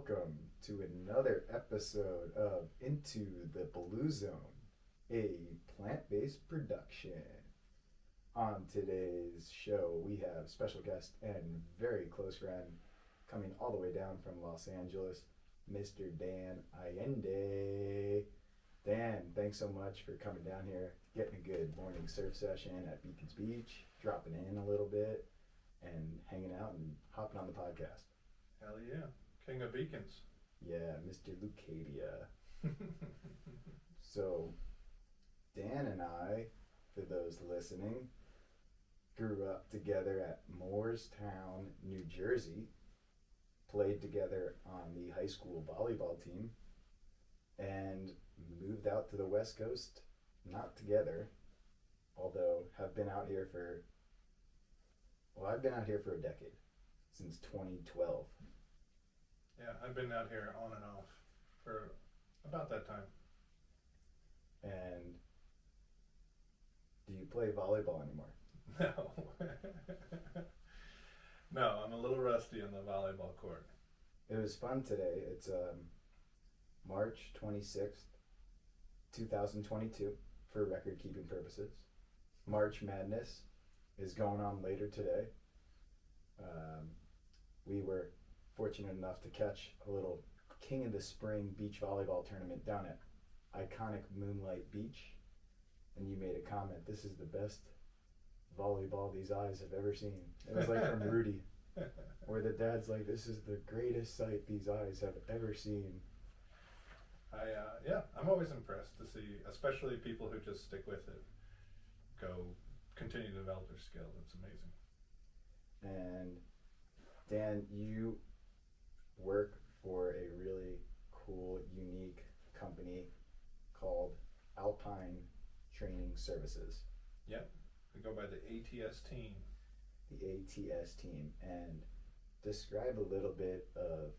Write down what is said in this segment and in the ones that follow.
welcome to another episode of Into the Blue Zone, a plant-based production. On today's show, we have special guest and very close friend coming all the way down from Los Angeles, Mr. Dan Allende. Dan, thanks so much for coming down here, getting a good morning surf session at Beacons Beach, dropping in a little bit, and hanging out and hopping on the podcast. Hell yeah. King of Beacons. Yeah, Mr. Lucadia. So, Dan and I, for those listening, grew up together at Moorestown, New Jersey, played together on the high school volleyball team, and moved out to the West Coast, not together, although have been out here for, I've been out here for a decade, since 2012. Yeah, I've been out here on and off for about that time. And do you play volleyball anymore? No. No, I'm a little rusty on the volleyball court. It was fun today. It's March 26th, 2022, for record keeping purposes. March Madness is going on later today. We were fortunate enough to catch a little King of the Spring beach volleyball tournament down at iconic Moonlight Beach, and you made a comment, "This is the best volleyball these eyes have ever seen." It was like from Rudy, where the dad's like, "This is the greatest sight these eyes have ever seen." I'm always impressed to see, especially people who just stick with it, continue to develop their skills. It's amazing. And Dan, you work for a really cool, unique company called Alpine Training Services. Yep, we go by the ATS Team. The ATS Team, and describe a little bit of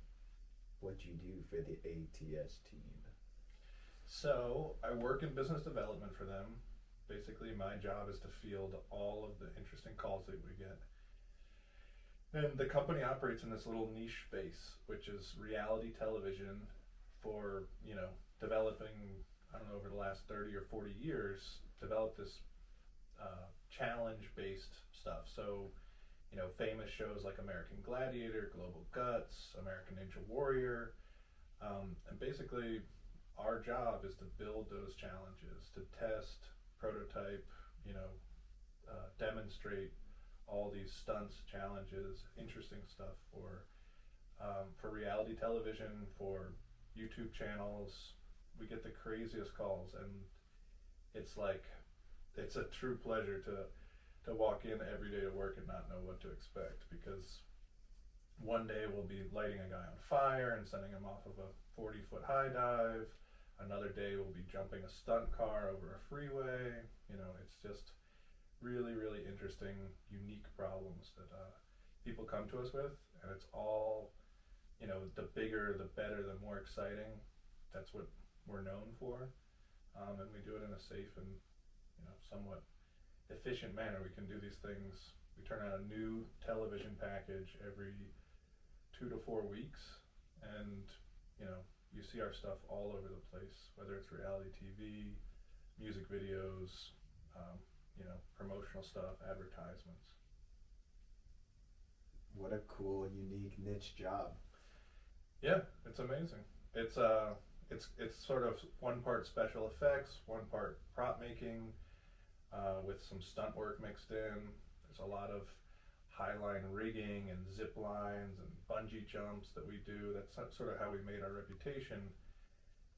what you do for the ATS Team. So I work in business development for them. Basically, my job is to field all of the interesting calls that we get. And the company operates in this little niche space, which is reality television for, developing, over the last 30 or 40 years, developed this challenge-based stuff. So, famous shows like American Gladiator, Global Guts, American Ninja Warrior. And basically, our job is to build those challenges, to test, prototype, demonstrate all these stunts, challenges, interesting stuff for reality television, for YouTube channels. We get the craziest calls, and it's a true pleasure to walk in every day to work and not know what to expect, because one day we'll be lighting a guy on fire and sending him off of a 40-foot high dive. Another day we'll be jumping a stunt car over a freeway. It's just really, really interesting, unique problems that people come to us with, and it's all, the bigger, the better, the more exciting. That's what we're known for, and we do it in a safe and, somewhat efficient manner. We can do these things. We turn out a new television package every 2 to 4 weeks, and, you see our stuff all over the place, whether it's reality TV, music videos, promotional stuff, advertisements. What a cool and unique niche job. Yeah, it's amazing. It's sort of one part special effects, one part prop making, with some stunt work mixed in. There's a lot of highline rigging and zip lines and bungee jumps that we do. That's sort of how we made our reputation.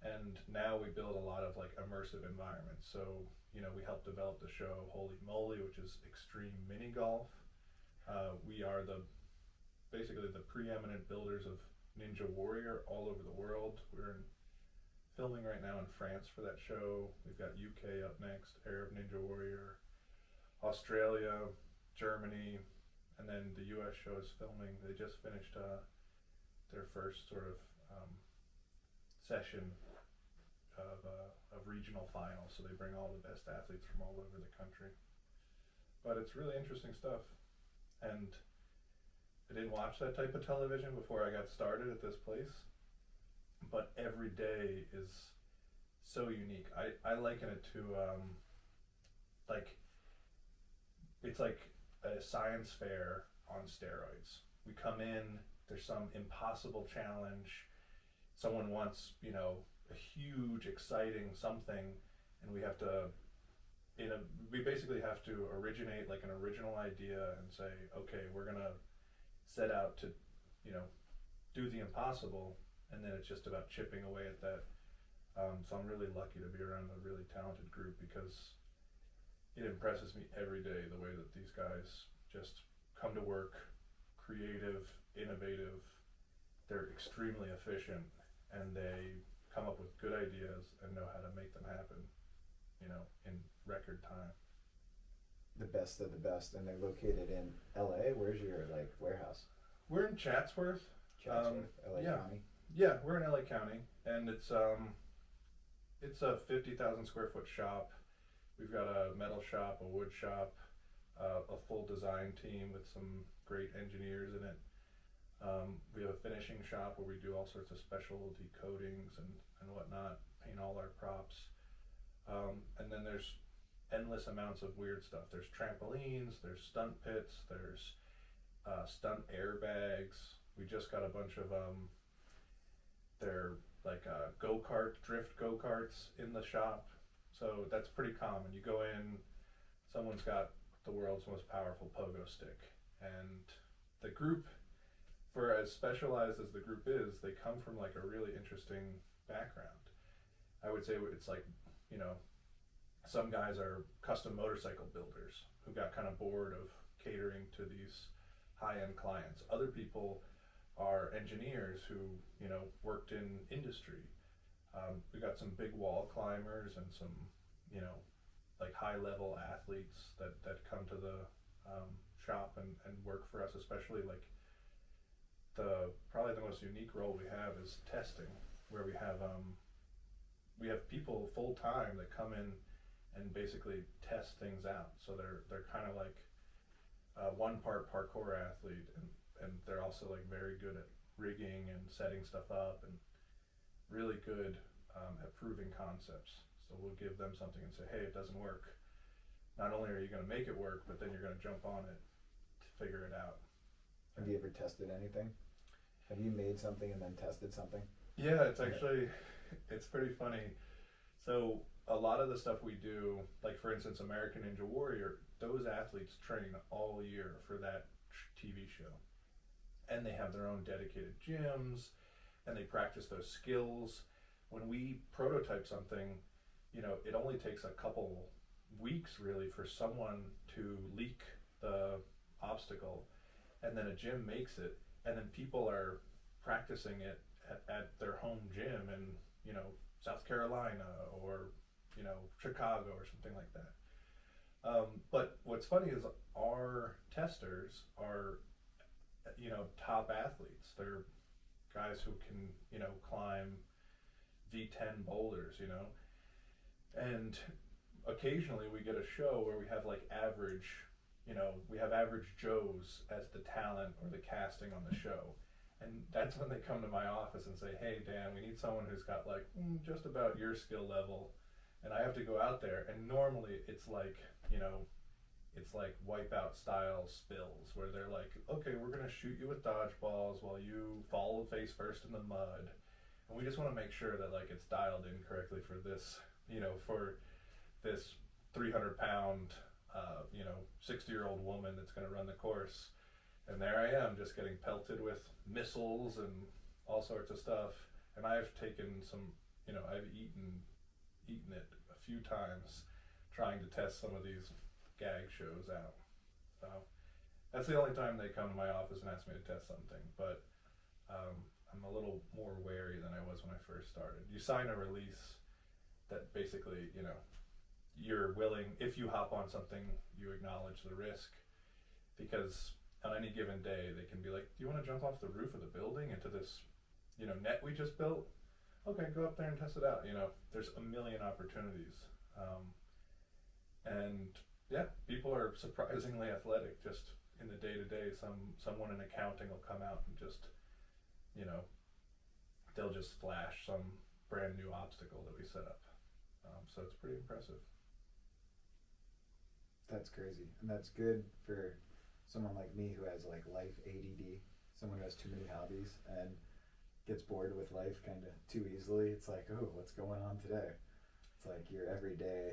And now we build a lot of immersive environments. So, we helped develop the show Holy Moly, which is extreme mini golf. We are basically the preeminent builders of Ninja Warrior all over the world. We're filming right now in France for that show. We've got UK up next, Arab Ninja Warrior, Australia, Germany, and then the US show is filming. They just finished their first sort of session of regional finals, so they bring all the best athletes from all over the country. But it's really interesting stuff, and I didn't watch that type of television before I got started at this place, but every day is so unique. I liken it to like it's like a science fair on steroids. We come in, there's some impossible challenge. Someone wants, a huge, exciting something, and we have to, we basically have to originate like an original idea and say, okay, we're gonna set out to, do the impossible, and then it's just about chipping away at that. So I'm really lucky to be around a really talented group because it impresses me every day the way that these guys just come to work, creative, innovative, they're extremely efficient, and they come up with good ideas and know how to make them happen, in record time. The best of the best, and they're located in LA. Where's your warehouse? We're in Chatsworth. Chatsworth, LA yeah. County. Yeah, we're in LA County, and it's a 50,000 square foot shop. We've got a metal shop, a wood shop, a full design team with some great engineers in it. We have a finishing shop where we do all sorts of specialty coatings and whatnot, paint all our props. And then there's endless amounts of weird stuff. There's trampolines, there's stunt pits, there's stunt airbags. We just got a bunch of they're like drift go-karts in the shop. So that's pretty common. You go in, someone's got the world's most powerful pogo stick, and the group, for as specialized as the group is, they come from like a really interesting background. I would say it's like, some guys are custom motorcycle builders who got kind of bored of catering to these high-end clients. Other people are engineers who, worked in industry. We got some big wall climbers and some, like high-level athletes that come to the shop and work for us, especially like probably the most unique role we have is testing, where we have people full-time that come in and basically test things out. So they're kind of like one part parkour athlete, and they're also like very good at rigging and setting stuff up, and really good at proving concepts. So we'll give them something and say, hey, it doesn't work. Not only are you going to make it work, but then you're going to jump on it to figure it out. Have you ever tested anything? Have you made something and then tested something? Yeah, it's actually, it's pretty funny. So a lot of the stuff we do, like for instance, American Ninja Warrior, those athletes train all year for that TV show. And they have their own dedicated gyms, and they practice those skills. When we prototype something, it only takes a couple weeks really for someone to leak the obstacle, and then a gym makes it, and then people are practicing it at their home gym in, South Carolina or, Chicago or something like that. But what's funny is our testers are, top athletes. They're guys who can, climb V10 boulders, and occasionally we get a show where we have like average, we have average Joes as the talent or the casting on the show. And that's when they come to my office and say, hey, Dan, we need someone who's got like just about your skill level. And I have to go out there, and normally it's like, it's like wipeout style spills where they're like, okay, we're going to shoot you with dodgeballs while you fall face first in the mud. And we just want to make sure that like it's dialed in correctly for this, for this 300-pound, 60-year-old woman that's going to run the course. And there I am, just getting pelted with missiles and all sorts of stuff. And I've taken some, I've eaten it a few times trying to test some of these gag shows out. So that's the only time they come to my office and ask me to test something. But I'm a little more wary than I was when I first started. You sign a release that basically, you're willing, if you hop on something, you acknowledge the risk, because on any given day they can be like, do you want to jump off the roof of the building into this, net we just built? Okay, go up there and test it out. There's a million opportunities. And yeah, people are surprisingly athletic just in the day-to-day. Someone in accounting will come out and just, they'll just flash some brand new obstacle that we set up. So it's pretty impressive. That's crazy, and that's good for someone like me who has like life ADD, someone who has too many hobbies and gets bored with life kind of too easily. It's like, oh, what's going on today? It's like your everyday.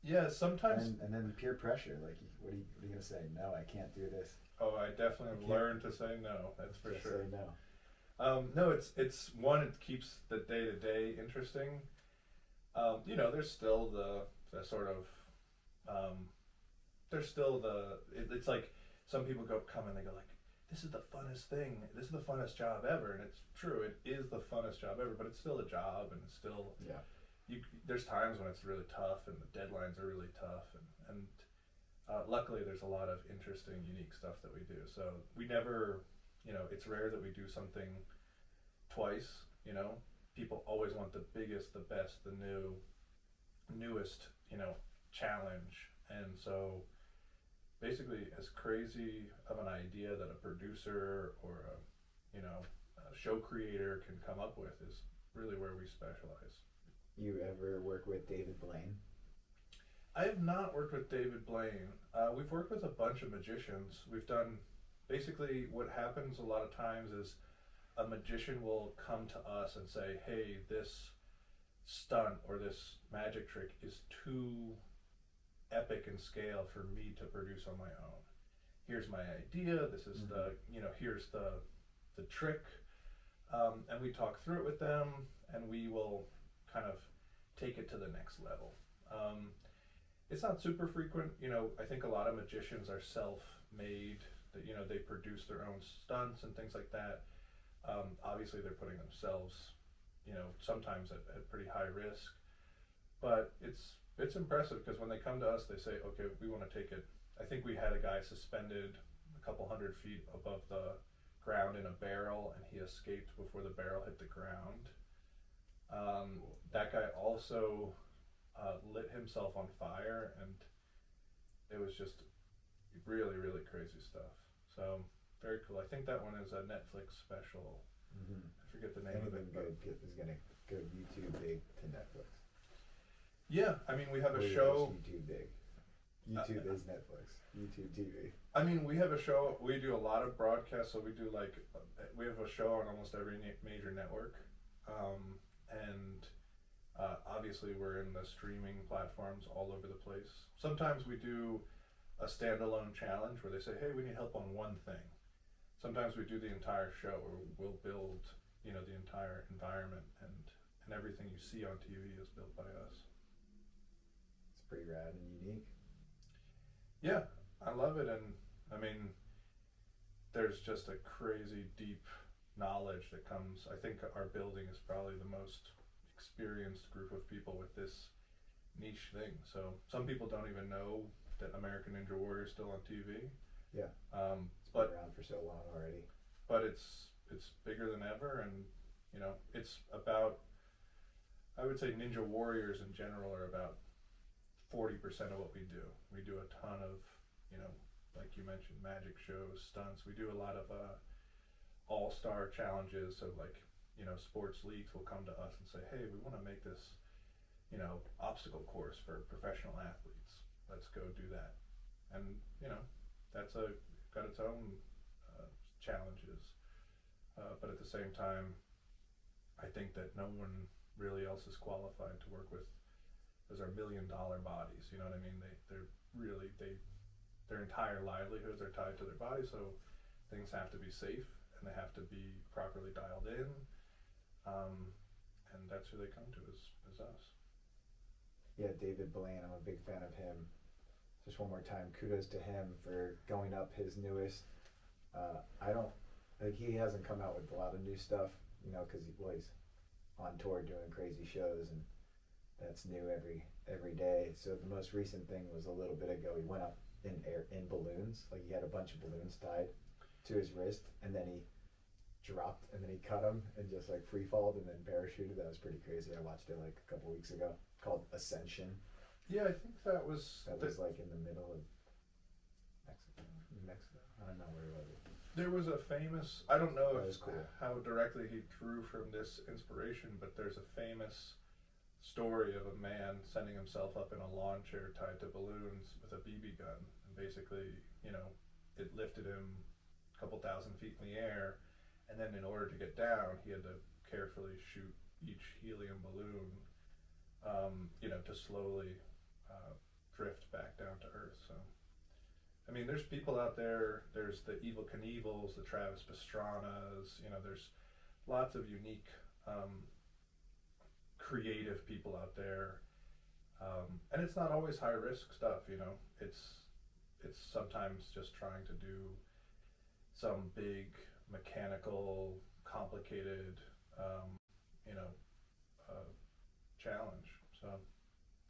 Yeah, sometimes. And then peer pressure. Like, what are you gonna say? No, I can't do this. Oh, I definitely have learned to say no. That's for sure. Say no. No, it's one. It keeps the day to day interesting. You know, there's still the sort of there's still it's like some people come and they go like, this is the funnest thing. This is the funnest job ever, and it's true. It is the funnest job ever, but it's still a job, and it's still there's times when it's really tough, and the deadlines are really tough, and luckily there's a lot of interesting, unique stuff that we do. So we never, you know, it's rare that we do something twice. You know, people always want the biggest, the best, the newest, you know, challenge. And so basically, as crazy of an idea that a producer or a, you know, a show creator can come up with is really where we specialize. You ever work with David Blaine? I have not worked with David Blaine. We've worked with a bunch of magicians. We've done, basically what happens a lot of times is a magician will come to us and say, hey, this stunt or this magic trick is too epic in scale for me to produce on my own. Here's my idea. This is the, you know, here's the trick. And we talk through it with them, and we will kind of take it to the next level. It's not super frequent. You know, I think a lot of magicians are self-made, that, you know, they produce their own stunts and things like that. Obviously they're putting themselves, you know, sometimes at pretty high risk, but it's impressive because when they come to us, they say, okay, we want to take it. I think we had a guy suspended a couple 100 feet above the ground in a barrel, and he escaped before the barrel hit the ground. That guy also lit himself on fire, and it was just really, really crazy stuff. So very cool. I think that one is a Netflix special. I forget the name of it. Good is gonna go YouTube big to Netflix. Yeah, I mean, we have a show. YouTube big. YouTube is Netflix. YouTube TV. I mean, we have a show. We do a lot of broadcasts, so we do like we have a show on almost every major network, and obviously we're in the streaming platforms all over the place. Sometimes we do a standalone challenge where they say, hey, we need help on one thing. Sometimes we do the entire show, or we'll build, you know, the entire environment, and everything you see on TV is built by us. It's pretty rad and unique. Yeah, I love it, and I mean, there's just a crazy deep knowledge that comes. I think our building is probably the most experienced group of people with this niche thing. So some people don't even know that American Ninja Warrior is still on TV. Yeah. It's been around for so long already. But it's bigger than ever, and you know, it's about, I would say Ninja Warriors in general are about 40% of what we do. We do a ton of, you know, like you mentioned, magic shows, stunts. We do a lot of all-star challenges. So like, you know, sports leagues will come to us and say, hey, we want to make this, you know, obstacle course for professional athletes. Let's go do that. And, you know, that's got its own challenges. But at the same time, I think that no one really else is qualified to work with. Those are $1 million bodies, you know what I mean? Their entire livelihoods are tied to their body, so things have to be safe and they have to be properly dialed in, and that's who they come to is us. Yeah, David Blaine, I'm a big fan of him. Just one more time, kudos to him for going up his newest. He hasn't come out with a lot of new stuff, you know, because he's on tour doing crazy shows, and that's new every day. So the most recent thing was a little bit ago. He went up in balloons, like he had a bunch of balloons tied to his wrist, and then he dropped, and then he cut them and just like free falled and then parachuted. That was pretty crazy. I watched it like a couple weeks ago. Called Ascension. Yeah, I think that was like in the middle of Mexico. I don't know where it was. There was a famous, I don't know That was cool. how directly he drew from this inspiration, but there's a famous story of a man sending himself up in a lawn chair tied to balloons with a BB gun. And basically, it lifted him a couple thousand feet in the air, and then in order to get down, he had to carefully shoot each helium balloon, to slowly drift back down to Earth. So, I mean, there's people out there. There's the Evel Knievels, the Travis Pastranas. There's lots of unique, creative people out there, and it's not always high risk stuff. It's sometimes just trying to do some big mechanical, complicated, challenge. So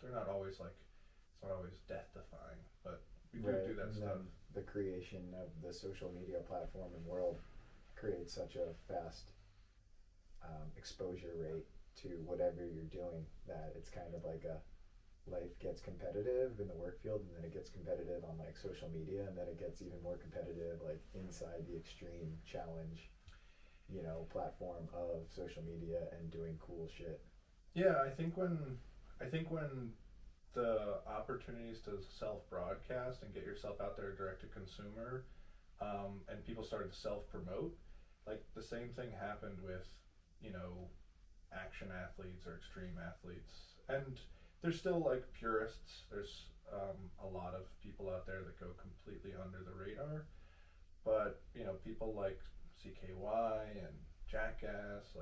they're not always it's not always death defying, but we do that and stuff. then the creation of the social media platform and world creates such a fast exposure rate to whatever you're doing that it's kind of like life gets competitive in the work field, and then it gets competitive on social media, and then it gets even more competitive inside the extreme challenge platform of social media and doing cool shit. Yeah, I think when the opportunities to self-broadcast and get yourself out there direct to consumer, and people started to self-promote, the same thing happened with, action athletes or extreme athletes. And there's still purists. There's a lot of people out there that go completely under the radar. But, people like CKY and Jackass,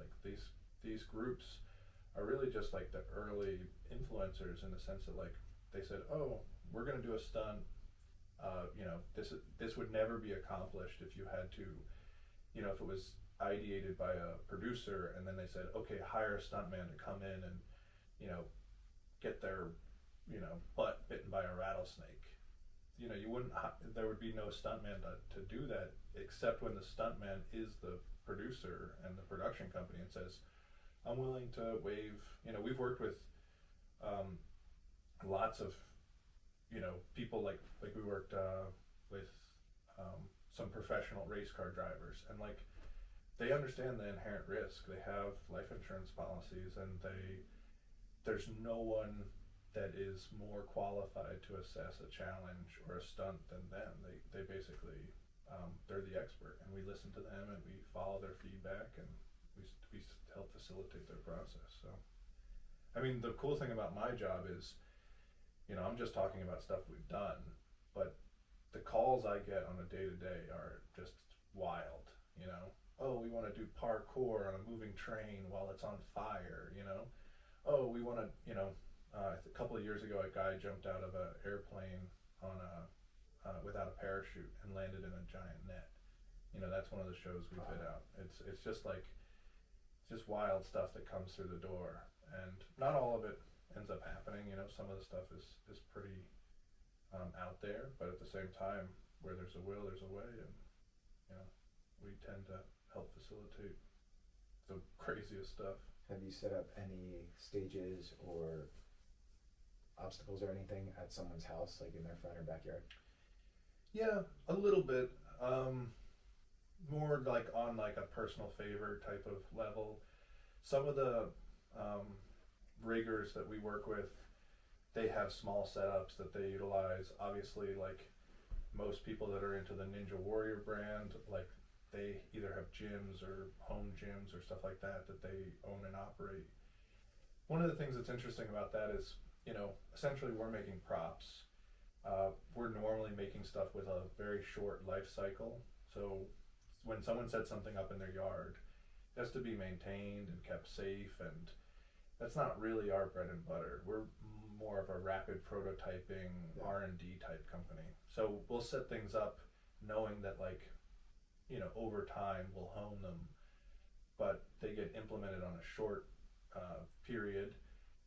these groups are really just the early influencers, in the sense that they said, oh, we're going to do a stunt. This would never be accomplished if you had to, if it was ideated by a producer, and then they said, okay, hire a stuntman to come in and, get their, butt bitten by a rattlesnake. You wouldn't, there would be no stuntman to do that, except when the stuntman is the producer and the production company and says, I'm willing to waive, we've worked with lots of, people we worked with some professional race car drivers, and they understand the inherent risk. They have life insurance policies, and there's no one that is more qualified to assess a challenge or a stunt than them. They basically, they're the expert, and we listen to them and we follow their feedback, and we help facilitate their process. So, I mean, the cool thing about my job is, I'm just talking about stuff we've done, but the calls I get on a day-to-day are just wild. Oh, we want to do parkour on a moving train while it's on fire. Oh, we want to, a couple of years ago, a guy jumped out of an airplane on without a parachute and landed in a giant net. That's one of the shows we put out. It's just just wild stuff that comes through the door, and not all of it ends up happening. Some of the stuff is pretty out there, but at the same time, where there's a will, there's a way, and we tend to help facilitate the craziest stuff. Have you set up any stages or obstacles or anything at someone's house, in their front or backyard? Yeah, a little bit. More on a personal favor type of level. Some of the riggers that we work with, they have small setups that they utilize. Obviously, most people that are into the Ninja Warrior brand, they either have gyms or home gyms or stuff like that they own and operate. One of the things that's interesting about that is, essentially we're making props. We're normally making stuff with a very short life cycle. So when someone sets something up in their yard, it has to be maintained and kept safe, and that's not really our bread and butter. We're more of a rapid prototyping, R&D type company. So we'll set things up knowing that over time we'll hone them, but they get implemented on a short period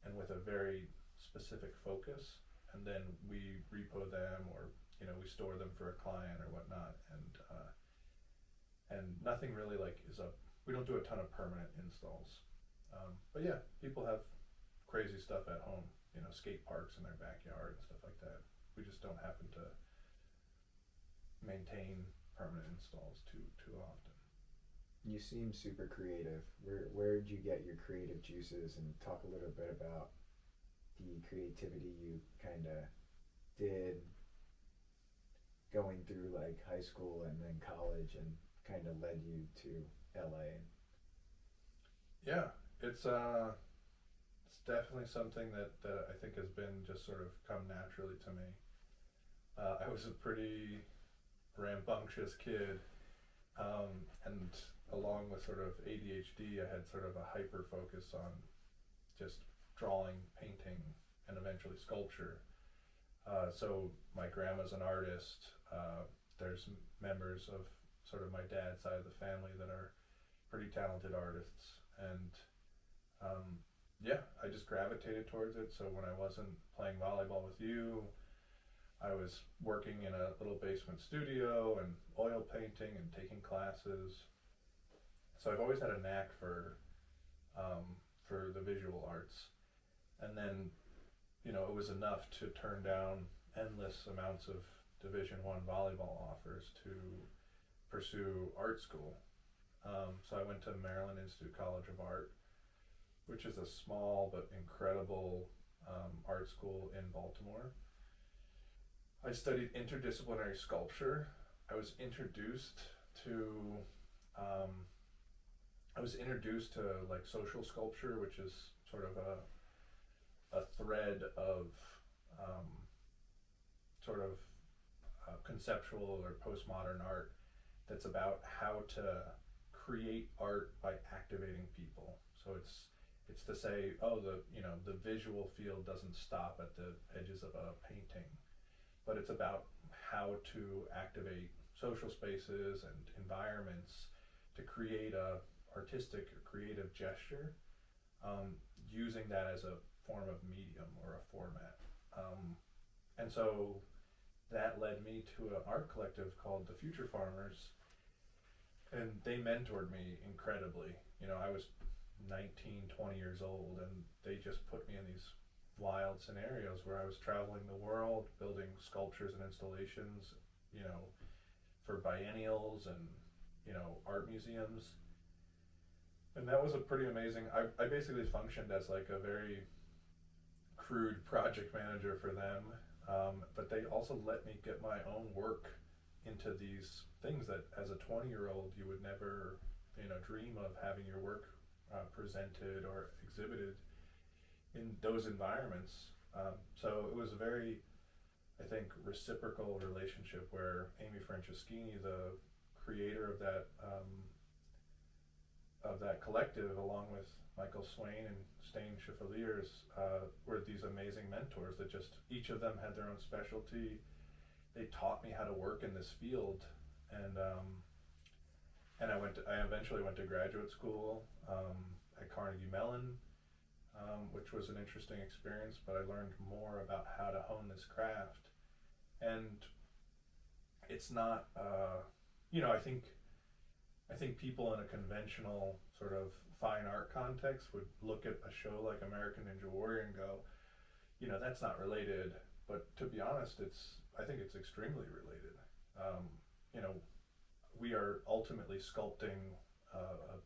and with a very specific focus, and then we repo them, or we store them for a client or whatnot, and nothing really we don't do a ton of permanent installs, but yeah, people have crazy stuff at home, skate parks in their backyard and stuff like that. We just don't happen to maintain permanent installs too often. You seem super creative. Where did you get your creative juices? And talk a little bit about the creativity you kind of did going through like high school and then college and kind of led you to LA. Yeah, it's definitely something that I think has been just sort of come naturally to me. I was a pretty rambunctious kid, and along with sort of ADHD, I had sort of a hyper focus on just drawing, painting, and eventually sculpture. So my grandma's an artist. There's members of sort of my dad's side of the family that are pretty talented artists, and yeah, I just gravitated towards it. So when I wasn't playing volleyball with you, I was working in a little basement studio and oil painting and taking classes. So I've always had a knack for the visual arts, and then it was enough to turn down endless amounts of Division I volleyball offers to pursue art school. So I went to Maryland Institute College of Art, which is a small but incredible art school in Baltimore. I studied interdisciplinary sculpture. I was introduced to like social sculpture, which is sort of a thread of conceptual or postmodern art that's about how to create art by activating people. So it's to say, the visual field doesn't stop at the edges of a painting, but it's about how to activate social spaces and environments to create a artistic or creative gesture, using that as a form of medium or a format. And so that led me to an art collective called the Future Farmers, and they mentored me incredibly. I was 19, 20 years old, and they just put me in these wild scenarios where I was traveling the world, building sculptures and installations, for biennials and, art museums. And that was a pretty amazing, I basically functioned as like a very crude project manager for them, but they also let me get my own work into these things that as a 20-year-old you would never, dream of having your work presented or exhibited in those environments. So it was a very, I think, reciprocal relationship where Amy Franceschini, the creator of that collective, along with Michael Swain and Stain Chevaliers, were these amazing mentors that just, each of them had their own specialty. They taught me how to work in this field, and I eventually went to graduate school at Carnegie Mellon, which was an interesting experience, but I learned more about how to hone this craft. And it's not, I think people in a conventional sort of fine art context would look at a show like American Ninja Warrior and go, that's not related. But to be honest, I think it's extremely related. We are ultimately sculpting a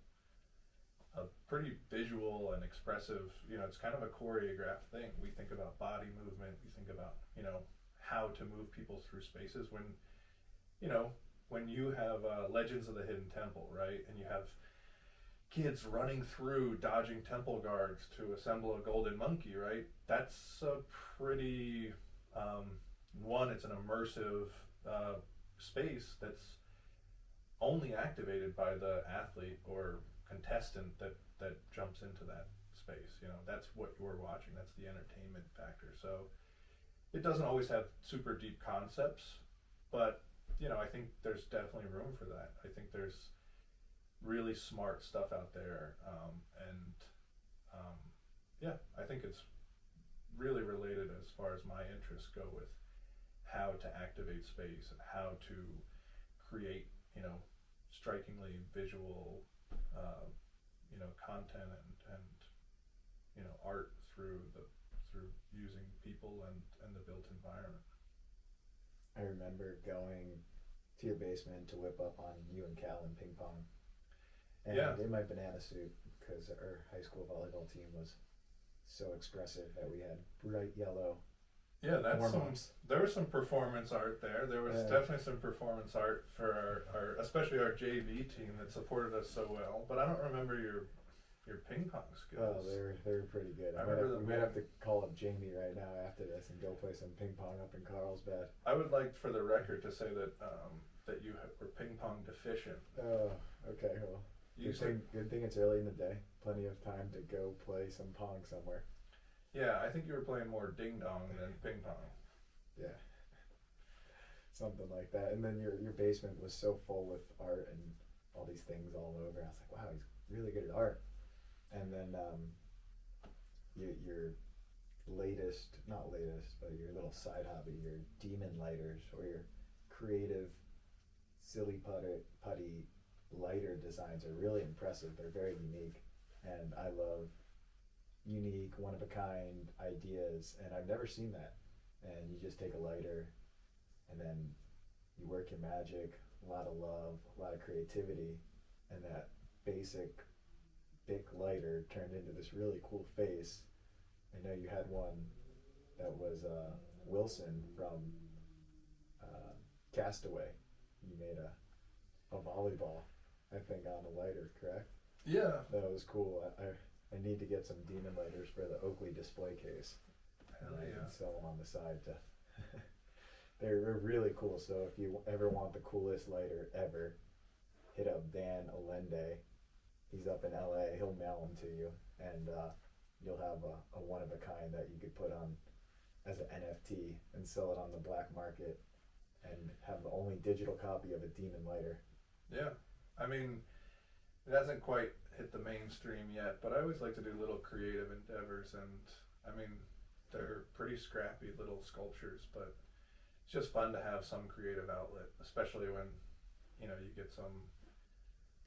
pretty visual and expressive, it's kind of a choreographed thing. We think about body movement, we think about, how to move people through spaces when you have Legends of the Hidden Temple, right? And you have kids running through, dodging temple guards to assemble a golden monkey, right? That's a pretty, it's an immersive space that's only activated by the athlete or contestant that jumps into that space. That's what you're watching. That's the entertainment factor. So it doesn't always have super deep concepts, but I think there's definitely room for that. I think there's really smart stuff out there, I think it's really related as far as my interests go with how to activate space and how to create, strikingly visual, content and art through using people and the built environment. I remember going to your basement to whip up on you and Cal in ping pong. And Yeah. in my banana suit, because our high school volleyball team was so expressive that we had bright yellow Yeah, warm-ups. there was some performance art there. There was definitely some performance art for our especially our JV team that supported us so well. But I don't remember your ping pong skills. Oh, they're pretty good. We might have to call up Jamie right now after this and go play some ping pong up in Carlsbad. I would like for the record to say that that you were ping pong deficient. Oh, okay. Well, good thing it's early in the day. Plenty of time to go play some pong somewhere. Yeah, I think you were playing more ding dong than ping pong. Yeah, something like that. And then your basement was so full with art and all these things all over. I was like, wow, he's really good at art. And then your not latest, but your little side hobby, your demon lighters or your creative silly putty lighter designs are really impressive. They're very unique, and I love unique, one of a kind ideas, and I've never seen that. And you just take a lighter and then you work your magic, a lot of love, a lot of creativity, and that basic Bic lighter turned into this really cool face. I know you had one that was Wilson from Castaway. You made a volleyball, I think, on the lighter, correct? Yeah. That was cool. I need to get some demon lighters for the Oakley display case. Hell and I yeah. can sell them on the side to. They're really cool. So if you ever want the coolest lighter ever, hit up Dan Allende. He's up in LA. He'll mail them to you, and you'll have a one of a kind that you could put on as an NFT and sell it on the black market, and have the only digital copy of a demon lighter. Yeah, I mean, it hasn't quite hit the mainstream yet, but I always like to do little creative endeavors, and I mean, they're pretty scrappy little sculptures, but it's just fun to have some creative outlet, especially when, you know, you get some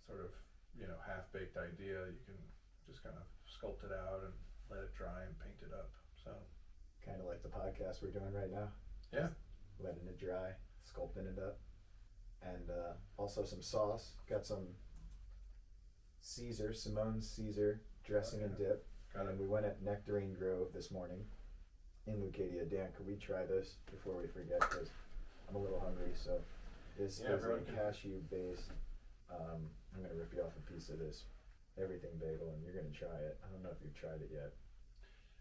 sort of, you know, half-baked idea. You can just kind of sculpt it out and let it dry and paint it up. So kind of like the podcast we're doing right now. Yeah. Letting it dry, sculpting it up. And also some sauce. Got some Simone's Caesar dressing and dip. And we went at Nectarine Grove this morning in Leucadia. Dan, could we try this before we forget? Because I'm a little hungry. So this is a cashew-based. I'm going to rip you off a piece of this everything bagel, and you're going to try it. I don't know if you've tried it yet.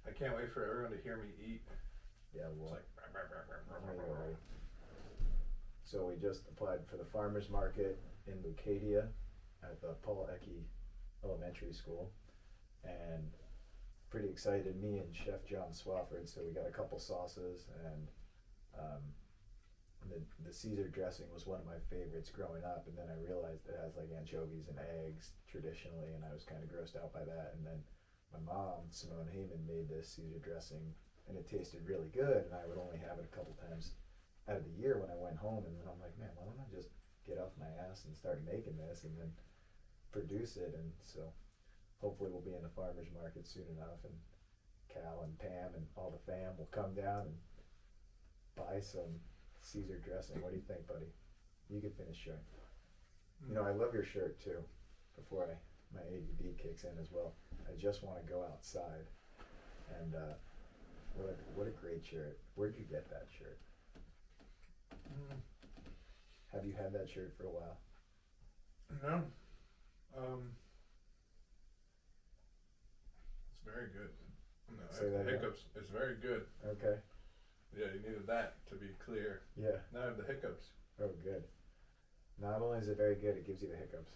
I can't wait for everyone to hear me eat. Yeah, well, it's like right. So we just applied for the farmers market in Leucadia at the Paul Ecke Elementary School, and pretty excited. Me and Chef John Swafford. So we got a couple sauces, and the Caesar dressing was one of my favorites growing up, and then I realized it has like anchovies and eggs traditionally, and I was kind of grossed out by that. And then my mom, Simone Heyman, made this Caesar dressing, and it tasted really good, and I would only have it a couple times out of the year when I went home. And then I'm like, man, why don't I just get off my ass and start making this and then produce it? And so hopefully we'll be in the farmers market soon enough, and Cal and Pam and all the fam will come down and buy some Caesar dressing. What do you think, buddy? You can finish sharing. You know, I love your shirt too. Before my ADD kicks in as well, I just want to go outside. And what a great shirt. Where'd you get that shirt? Have you had that shirt for a while? No. It's very good. No, Say that hiccups. It's very good. Okay. Yeah, you needed that to be clear. Yeah. Now I have the hiccups. Oh, good. Not only is it very good, it gives you the hiccups.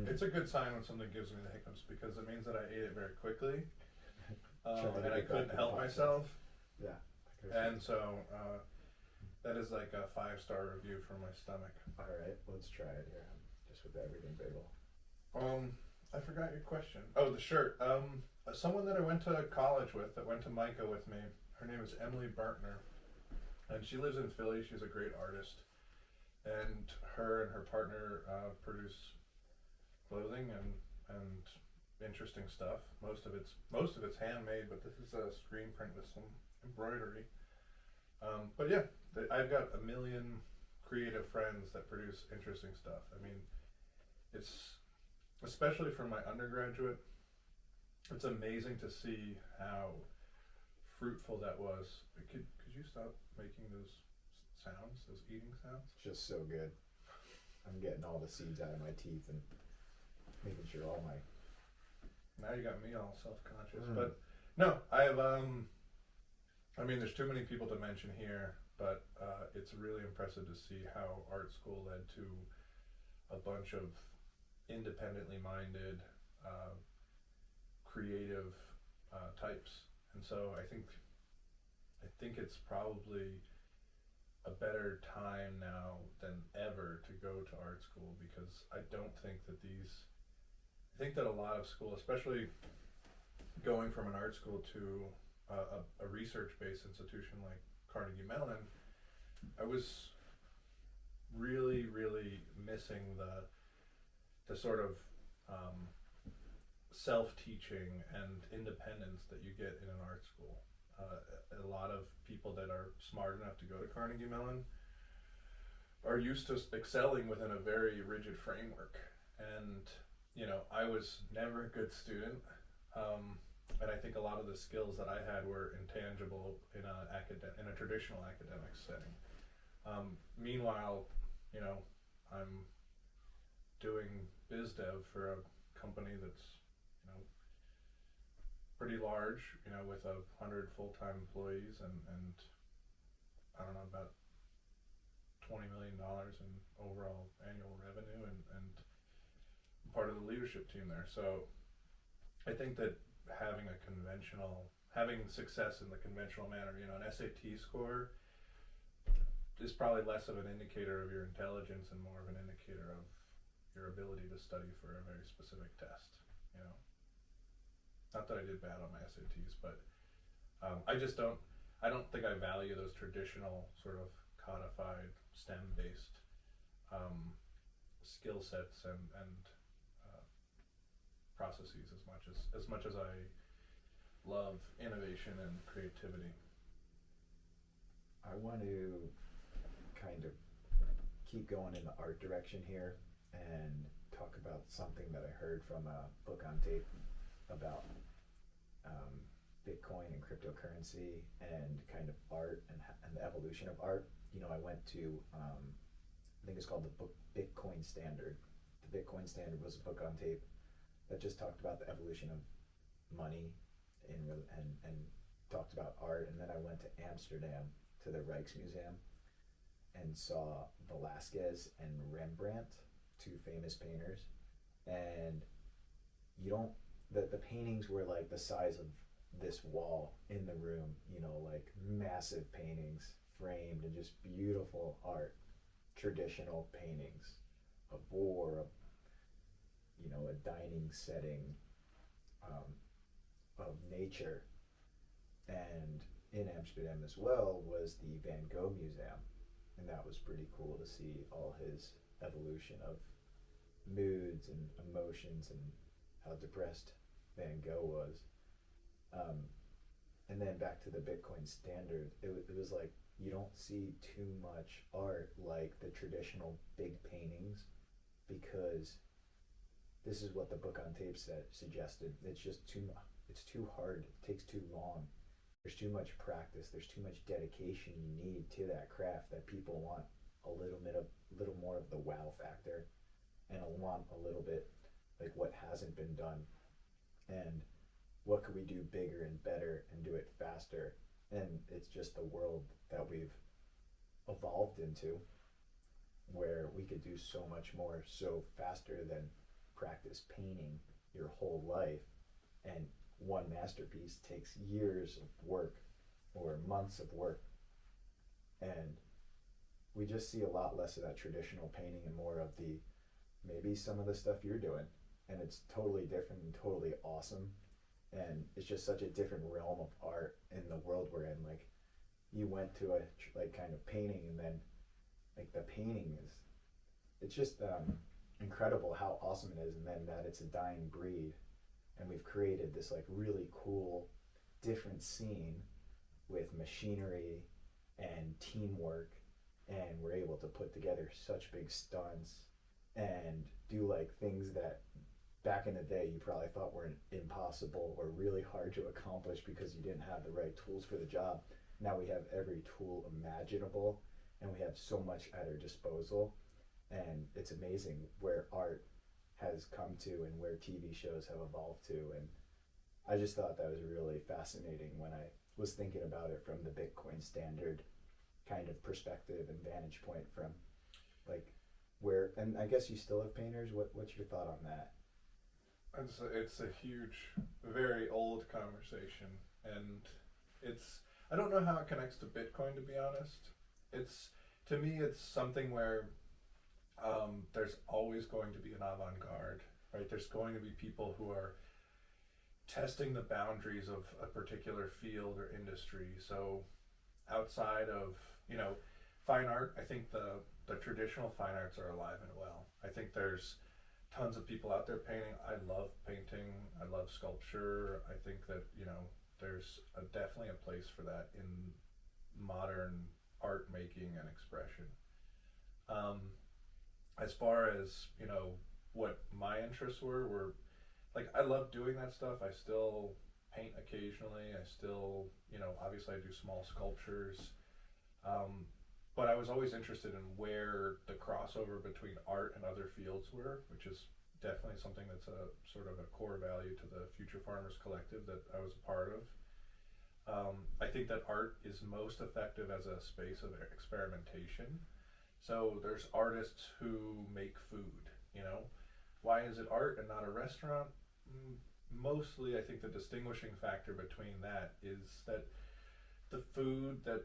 It's a good sign when something gives me the hiccups, because it means that I ate it very quickly, and I couldn't help myself. Yeah. And so that is like a 5-star review for my stomach. All right, let's try it here. Just with the everything bagel. I forgot your question. Oh, the shirt. Someone that I went to college with, that went to MICA with me, her name is Emily Bartner, and she lives in Philly. She's a great artist, and her partner produce clothing and interesting stuff. Most of it's handmade, but this is a screen print with some embroidery. But yeah, I've got a million creative friends that produce interesting stuff. I mean, it's especially for my undergraduate, it's amazing to see how fruitful that was. Could you stop making those sounds, those eating sounds? It's just so good. I'm getting all the seeds out of my teeth and making sure all my. Now you got me all self-conscious. But no, I have. I mean, there's too many people to mention here, but it's really impressive to see how art school led to a bunch of independently minded, creative types. And so I think it's probably a better time now than ever to go to art school, because I don't think that I think that a lot of school, especially going from an art school to a research-based institution like Carnegie Mellon, I was really, really missing the sort of self-teaching and independence that you get in an art school. A lot of people that are smart enough to go to Carnegie Mellon are used to excelling within a very rigid framework. And, you know, I was never a good student. And I think a lot of the skills that I had were intangible in a traditional academic setting. Meanwhile, you know, I'm doing biz dev for a company that's, you know, pretty large, you know, with 100 full-time employees and I don't know, about $20 million in overall annual revenue, and I'm part of the leadership team there. So I think that having success in the conventional manner, you know, an SAT score is probably less of an indicator of your intelligence and more of an indicator of your ability to study for a very specific test, you know. Not that I did bad on my SATs, but I don't think I value those traditional sort of codified STEM-based skill sets and processes as much as I love innovation and creativity. I want to kind of keep going in the art direction here and talk about something that I heard from a book on tape about Bitcoin and cryptocurrency and kind of art and the evolution of art. You know, I went to, I think it's called the book Bitcoin Standard. The Bitcoin Standard was a book on tape that just talked about the evolution of money and talked about art. And then I went to Amsterdam to the Rijksmuseum and saw Velasquez and Rembrandt, two famous painters. And the paintings were like the size of this wall in the room, you know, like massive paintings framed and just beautiful art, traditional paintings of war, you know, a dining setting, of nature. And in Amsterdam as well was the Van Gogh Museum, and that was pretty cool to see all his evolution of moods and emotions and how depressed Van Gogh was. And then back to the Bitcoin Standard, it was like you don't see too much art like the traditional big paintings, because this is what the book on tape suggested. It's just it's too hard, it takes too long. There's too much practice, there's too much dedication you need to that craft that people want a little more of the wow factor and want a little bit like what hasn't been done. And what could we do bigger and better and do it faster? And it's just the world that we've evolved into, where we could do so much more so faster than practice painting your whole life, and one masterpiece takes years of work or months of work. And we just see a lot less of that traditional painting and more of maybe some of the stuff you're doing, and it's totally different and totally awesome. And it's just such a different realm of art in the world we're in. Like, you went to a like kind of painting, and then like the painting it's just incredible how awesome it is, and then that it's a dying breed, and we've created this like really cool different scene with machinery and teamwork, and we're able to put together such big stunts and do like things that back in the day you probably thought were impossible or really hard to accomplish because you didn't have the right tools for the job. Now we have every tool imaginable, and we have so much at our disposal, and it's amazing where art has come to and where TV shows have evolved to. And I just thought that was really fascinating when I was thinking about it from the Bitcoin standard kind of perspective and vantage point from like where, and I guess you still have painters. What's your thought on that? It's a huge, very old conversation, and I don't know how it connects to Bitcoin, to be honest. To me, it's something where there's always going to be an avant-garde, right? There's going to be people who are testing the boundaries of a particular field or industry. So outside of, fine art, I think the traditional fine arts are alive and well. I think there's tons of people out there painting. I love painting. I love sculpture. I think that, there's definitely a place for that in modern art making and expression. As far as, what my interests were like, I love doing that stuff. I still paint occasionally. I still, obviously I do small sculptures. But I was always interested in where the crossover between art and other fields were, which is definitely something that's a sort of a core value to the Future Farmers Collective that I was a part of. I think that art is most effective as a space of experimentation. So there's artists who make food, Why is it art and not a restaurant? Mostly, I think the distinguishing factor between that is that the food that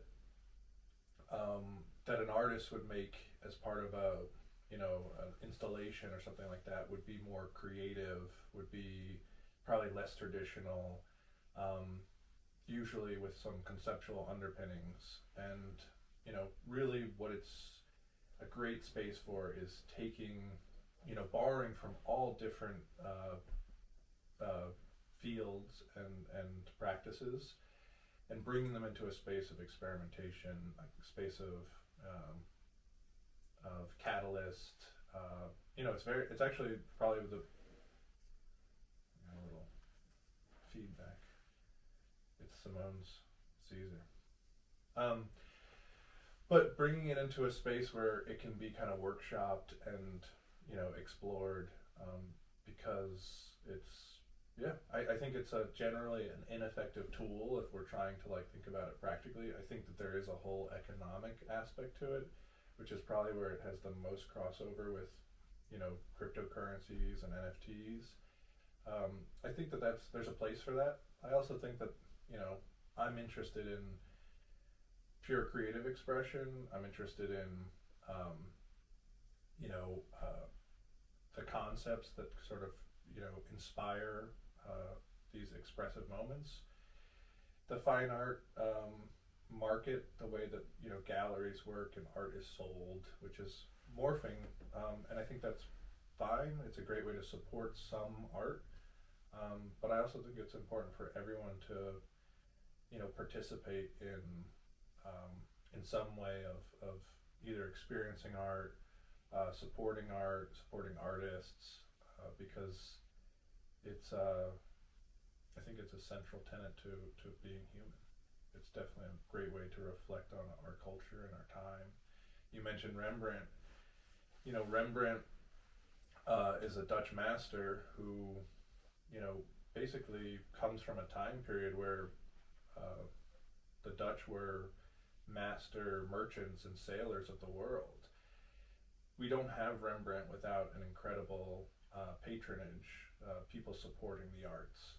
that an artist would make as part of an installation or something like that would be more creative, would be probably less traditional, usually with some conceptual underpinnings. And really what it's a great space for is taking, borrowing from all different fields and practices, and bringing them into a space of experimentation, like a space of catalyst. It's actually probably a little feedback. It's Simone's Caesar. But bringing it into a space where it can be kind of workshopped and, explored, because I think it's generally an ineffective tool if we're trying to think about it practically. I think that there is a whole economic aspect to it, which is probably where it has the most crossover with, cryptocurrencies and NFTs. I think that there's a place for that. I also think that, I'm interested in pure creative expression. I'm interested in, the concepts that sort of, inspire these expressive moments. The fine art market, the way that galleries work and art is sold, which is morphing, and I think that's fine. It's a great way to support some art, but I also think it's important for everyone to participate in some way of either experiencing art, supporting artists, because it's I think it's a central tenet to being human. It's definitely a great way to reflect on our culture and our time. You mentioned Rembrandt. Rembrandt is a Dutch master who, basically comes from a time period where the Dutch were master merchants and sailors of the world. We don't have Rembrandt without an incredible patronage, people supporting the arts.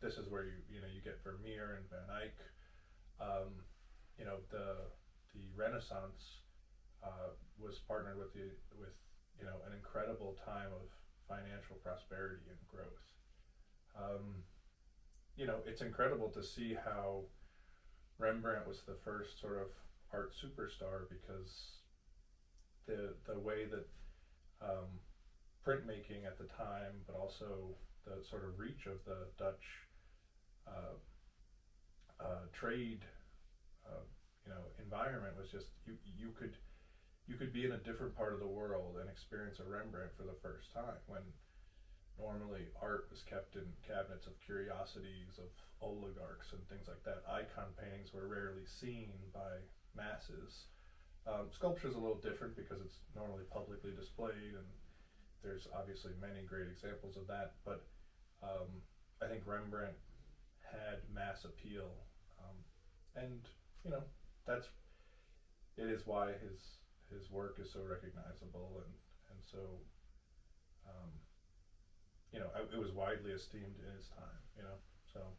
This is where you get Vermeer and Van Eyck. The Renaissance was partnered with an incredible time of financial prosperity and growth. It's incredible to see how Rembrandt was the first sort of art superstar, because the way that printmaking at the time, but also the sort of reach of the Dutch trade environment was just you could be in a different part of the world and experience a Rembrandt for the first time, when normally art was kept in cabinets of curiosities of oligarchs and things like that. Icon paintings were rarely seen by masses. Sculpture is a little different because it's normally publicly displayed, and there's obviously many great examples of that, but I think Rembrandt had mass appeal, and it is why his work is so recognizable, and so it was widely esteemed in his time, so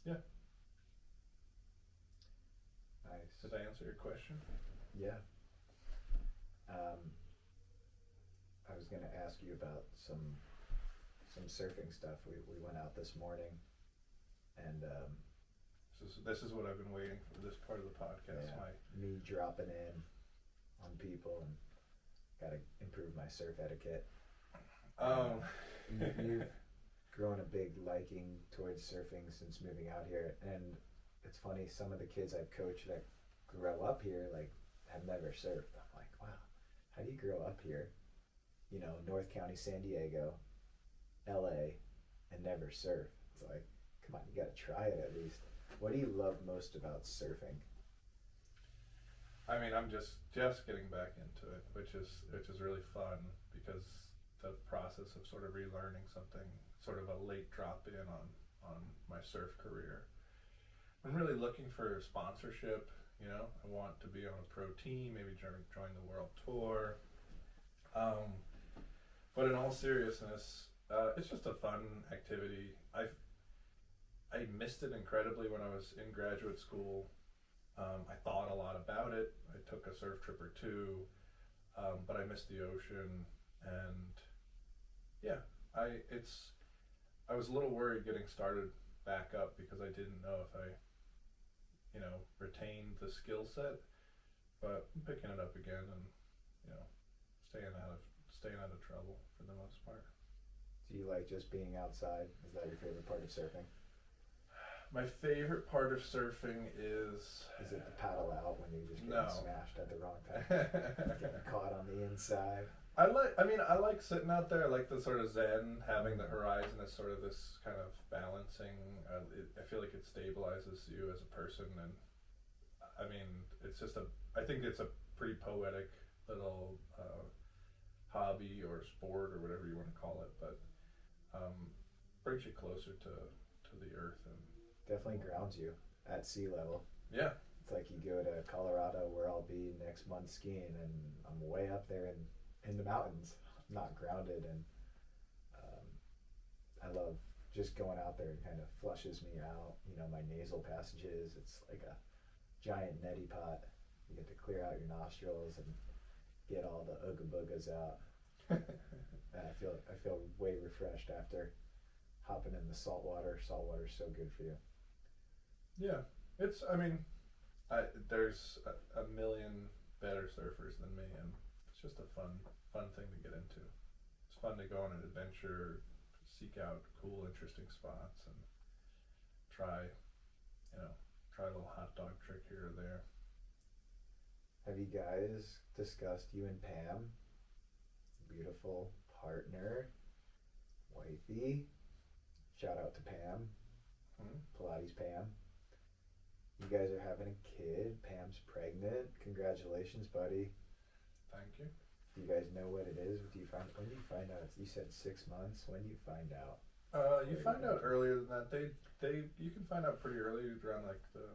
yeah. Nice. Did I answer your question? Yeah. I was gonna ask you about some surfing stuff. We went out this morning, and This is what I've been waiting for, this part of the podcast. Me dropping in on people, and gotta improve my surf etiquette. You've grown a big liking towards surfing since moving out here, and it's funny, some of the kids I've coached that grow up here have never surfed. I'm like, wow, how do you grow up here, North County, San Diego, LA, and never surf? It's like, come on, you gotta try it at least. What do you love most about surfing? I mean, I'm just getting back into it, which is really fun, because the process of sort of relearning something, sort of a late drop in on my surf career. I'm really looking for sponsorship. I want to be on a pro team, maybe join the world tour. But in all seriousness, it's just a fun activity. I missed it incredibly when I was in graduate school. I thought a lot about it. I took a surf trip or two, but I missed the ocean, and yeah, I was a little worried getting started back up, because I didn't know if I retained the skill set, but I'm picking it up again, and staying out of trouble for the most part. Do you like just being outside? Is that your favorite part of surfing? My favorite part of surfing is it the paddle out when you're just getting No. smashed at the wrong time? Getting caught on the inside? I like sitting out there. I like the sort of zen, having the horizon as sort of this kind of balancing. I feel like it stabilizes you as a person, and I mean, I think it's a pretty poetic little hobby or sport or whatever you want to call it, but brings you closer to the earth, and Definitely grounds you at sea level. yeah. It's like you go to Colorado, where I'll be next month skiing, and I'm way up there in the mountains. I'm not grounded, and I love just going out there. It kind of flushes me out. My nasal passages. It's like a giant neti pot. You get to clear out your nostrils and get all the ooga boogas out. And I feel way refreshed after hopping in the salt water. Salt water is so good for you. Yeah, there's a million better surfers than me, and it's just a fun thing to get into. It's fun to go on an adventure, seek out cool, interesting spots, and try a little hot dog trick here or there. Have you guys discussed you and Pam? Beautiful partner, wifey. Shout out to Pam. Pilates Pam. You guys are having a kid. Pam's pregnant. Congratulations, buddy. Thank you. Do you guys know what it is? When do you find out? You said 6 months. When do you find out? You find out earlier than that. You can find out pretty early, around like the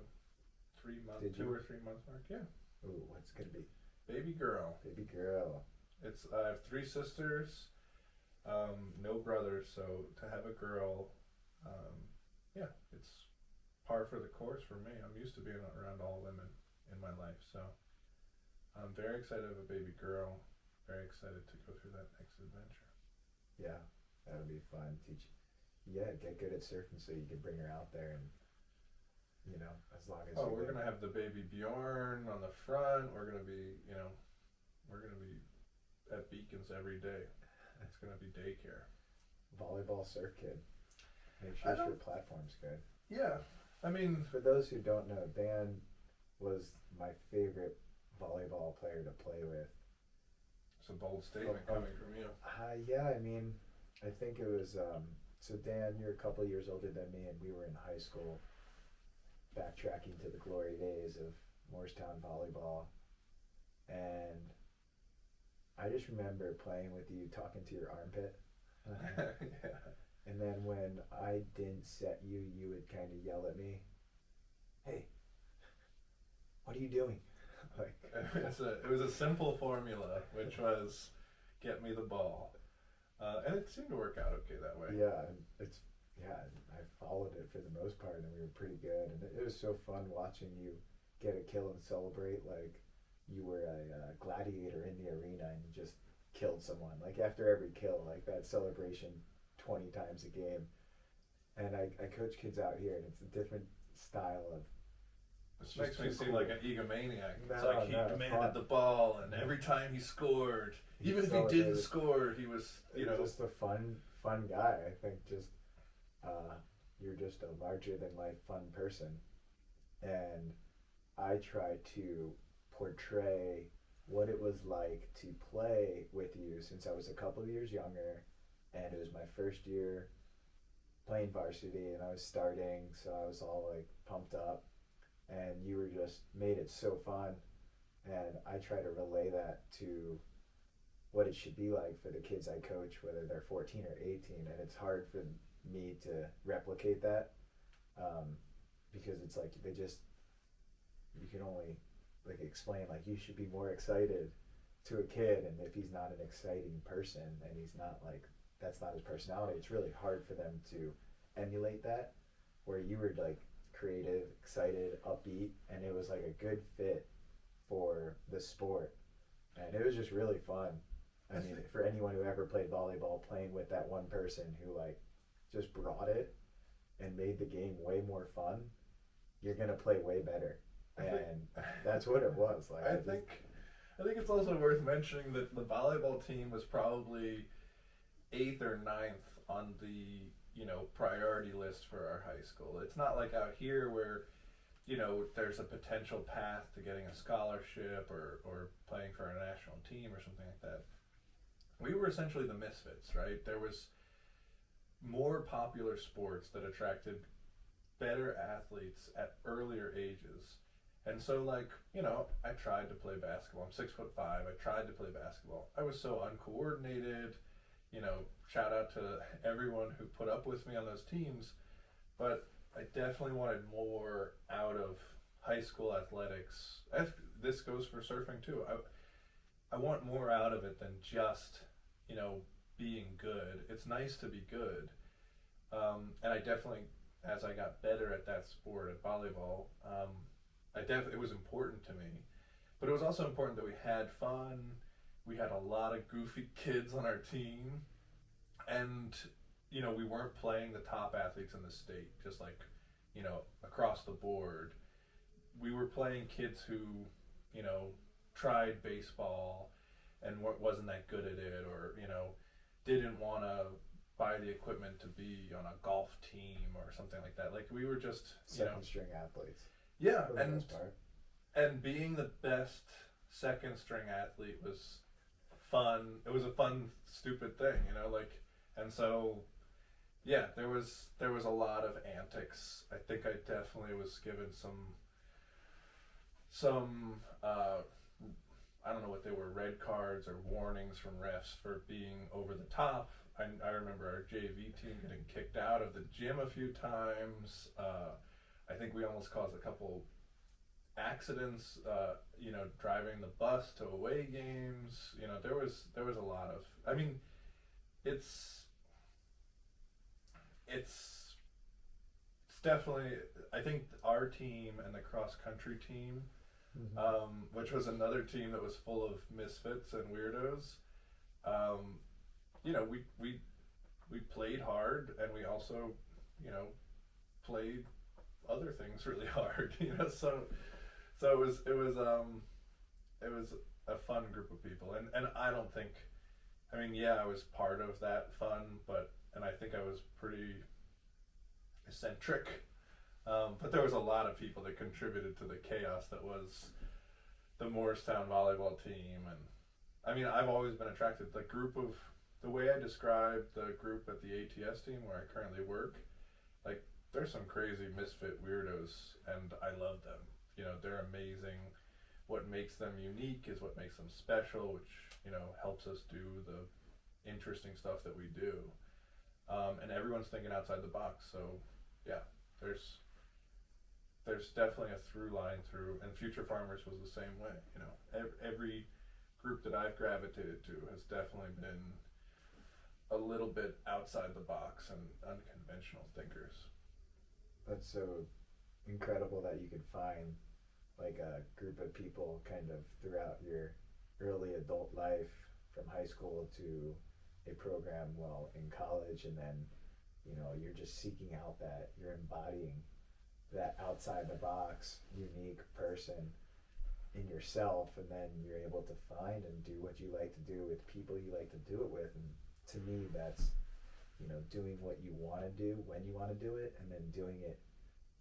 2 or 3 month mark. Yeah. Ooh, what's it gonna be? Baby girl. Baby girl. I have 3 sisters, no brothers, so to have a girl, yeah, it's par for the course for me. I'm used to being around all women in my life, so I'm very excited to have a baby girl. Very excited to go through that next adventure. Yeah, that would be fun. Get good at surfing so you can bring her out there, and as long as we're gonna have the baby Bjorn on the front. We're gonna be at Beacons every day. It's gonna be daycare. Volleyball surf kid. Make sure your platform's good. Yeah, I mean, For those who don't know, Dan was my favorite volleyball player to play with. it's a bold statement Oh, coming from you. Yeah, I mean, I think it was. So Dan, you're a couple of years older than me, and we were in high school, backtracking to the glory days of Morristown volleyball, and I just remember playing with you, talking to your armpit. Yeah. And then when I didn't set you, you would kind of yell at me, "Hey, what are you doing?" Like, It was a simple formula, which was get me the ball, and it seemed to work out okay that way. yeah, I followed it for the most part, and we were pretty good. And it was so fun watching you get a kill and celebrate like you were a gladiator in the arena and you just killed someone. Like after every kill, like that celebration 20 times a game. And I coach kids out here, and it's a different style of. Which makes me seem like an egomaniac. It's No, like he no, demanded fun. the ball, and every time he scored, He even if he celebrated. didn't score, he was, you know. Just a fun guy. I think just you're just a larger than life fun person, and I try to portray what it was like to play with you since I was a couple of years younger, and it was my first year playing varsity, and I was starting, so I was all like pumped up, and you were just made it so fun, and I try to relay that to what it should be like for the kids I coach, whether they're 14 or 18, and it's hard for me to replicate that, because it's like you can only like explain like you should be more excited to a kid, and if he's not an exciting person and he's not like that's not his personality, it's really hard for them to emulate that, where you were like creative, excited, upbeat, and it was like a good fit for the sport, and it was just really fun. I mean, for anyone who ever played volleyball, playing with that one person who like just brought it and made the game way more fun, you're gonna play way better, and that's what it was. Like I think it's also worth mentioning that the volleyball team was probably 8th or 9th on the priority list for our high school. It's not like out here where there's a potential path to getting a scholarship or playing for a national team or something like that. We were essentially the misfits, right? There was more popular sports that attracted better athletes at earlier ages. And so I tried to play basketball. I'm 6'5". I tried to play basketball. I was so uncoordinated, shout out to everyone who put up with me on those teams, but I definitely wanted more out of high school athletics. This goes for surfing too. I want more out of it than just, being good. It's nice to be good. And I definitely, as I got better at that sport, at volleyball, it was important to me. But it was also important that we had fun. We had a lot of goofy kids on our team. And, we weren't playing the top athletes in the state, just like, across the board. We were playing kids who, tried baseball and wasn't that good at it, or, didn't want to buy the equipment to be on a golf team or something like that. Like we were just second string athletes. Yeah, for the most part. And being the best second string athlete was fun. It was a fun, stupid thing, and so yeah, there was a lot of antics. I think I definitely was given some I don't know what they were, red cards or warnings from refs for being over the top. I remember our JV team getting kicked out of the gym a few times. I think we almost caused a couple accidents, driving the bus to away games. There was a lot of, I mean, it's definitely, I think our team and the cross country team, which was another team that was full of misfits and weirdos, we played hard, and we also, played other things really hard, so it was a fun group of people, and I don't think, I was part of that fun, and I think I was pretty eccentric, But there was a lot of people that contributed to the chaos that was the Morristown volleyball team. And I mean, I've always been attracted, the way I describe the group at the ATS team where I currently work, like, there's some crazy misfit weirdos, and I love them. You know, they're amazing. What makes them unique is what makes them special, which, you know, helps us do the interesting stuff that we do. And everyone's thinking outside the box. So, yeah, there's definitely a through line through, and Future Farmers was the same way. You know, every group that I've gravitated to has definitely been a little bit outside the box and unconventional thinkers. That's so incredible that you could find like a group of people kind of throughout your early adult life, from high school to a program while in college, and then, you know, you're just seeking out that, you're embodying that outside the box unique person in yourself, and then you're able to find and do what you like to do with people you like to do it with. And to me, that's, you know, doing what you want to do when you want to do it, and then doing it,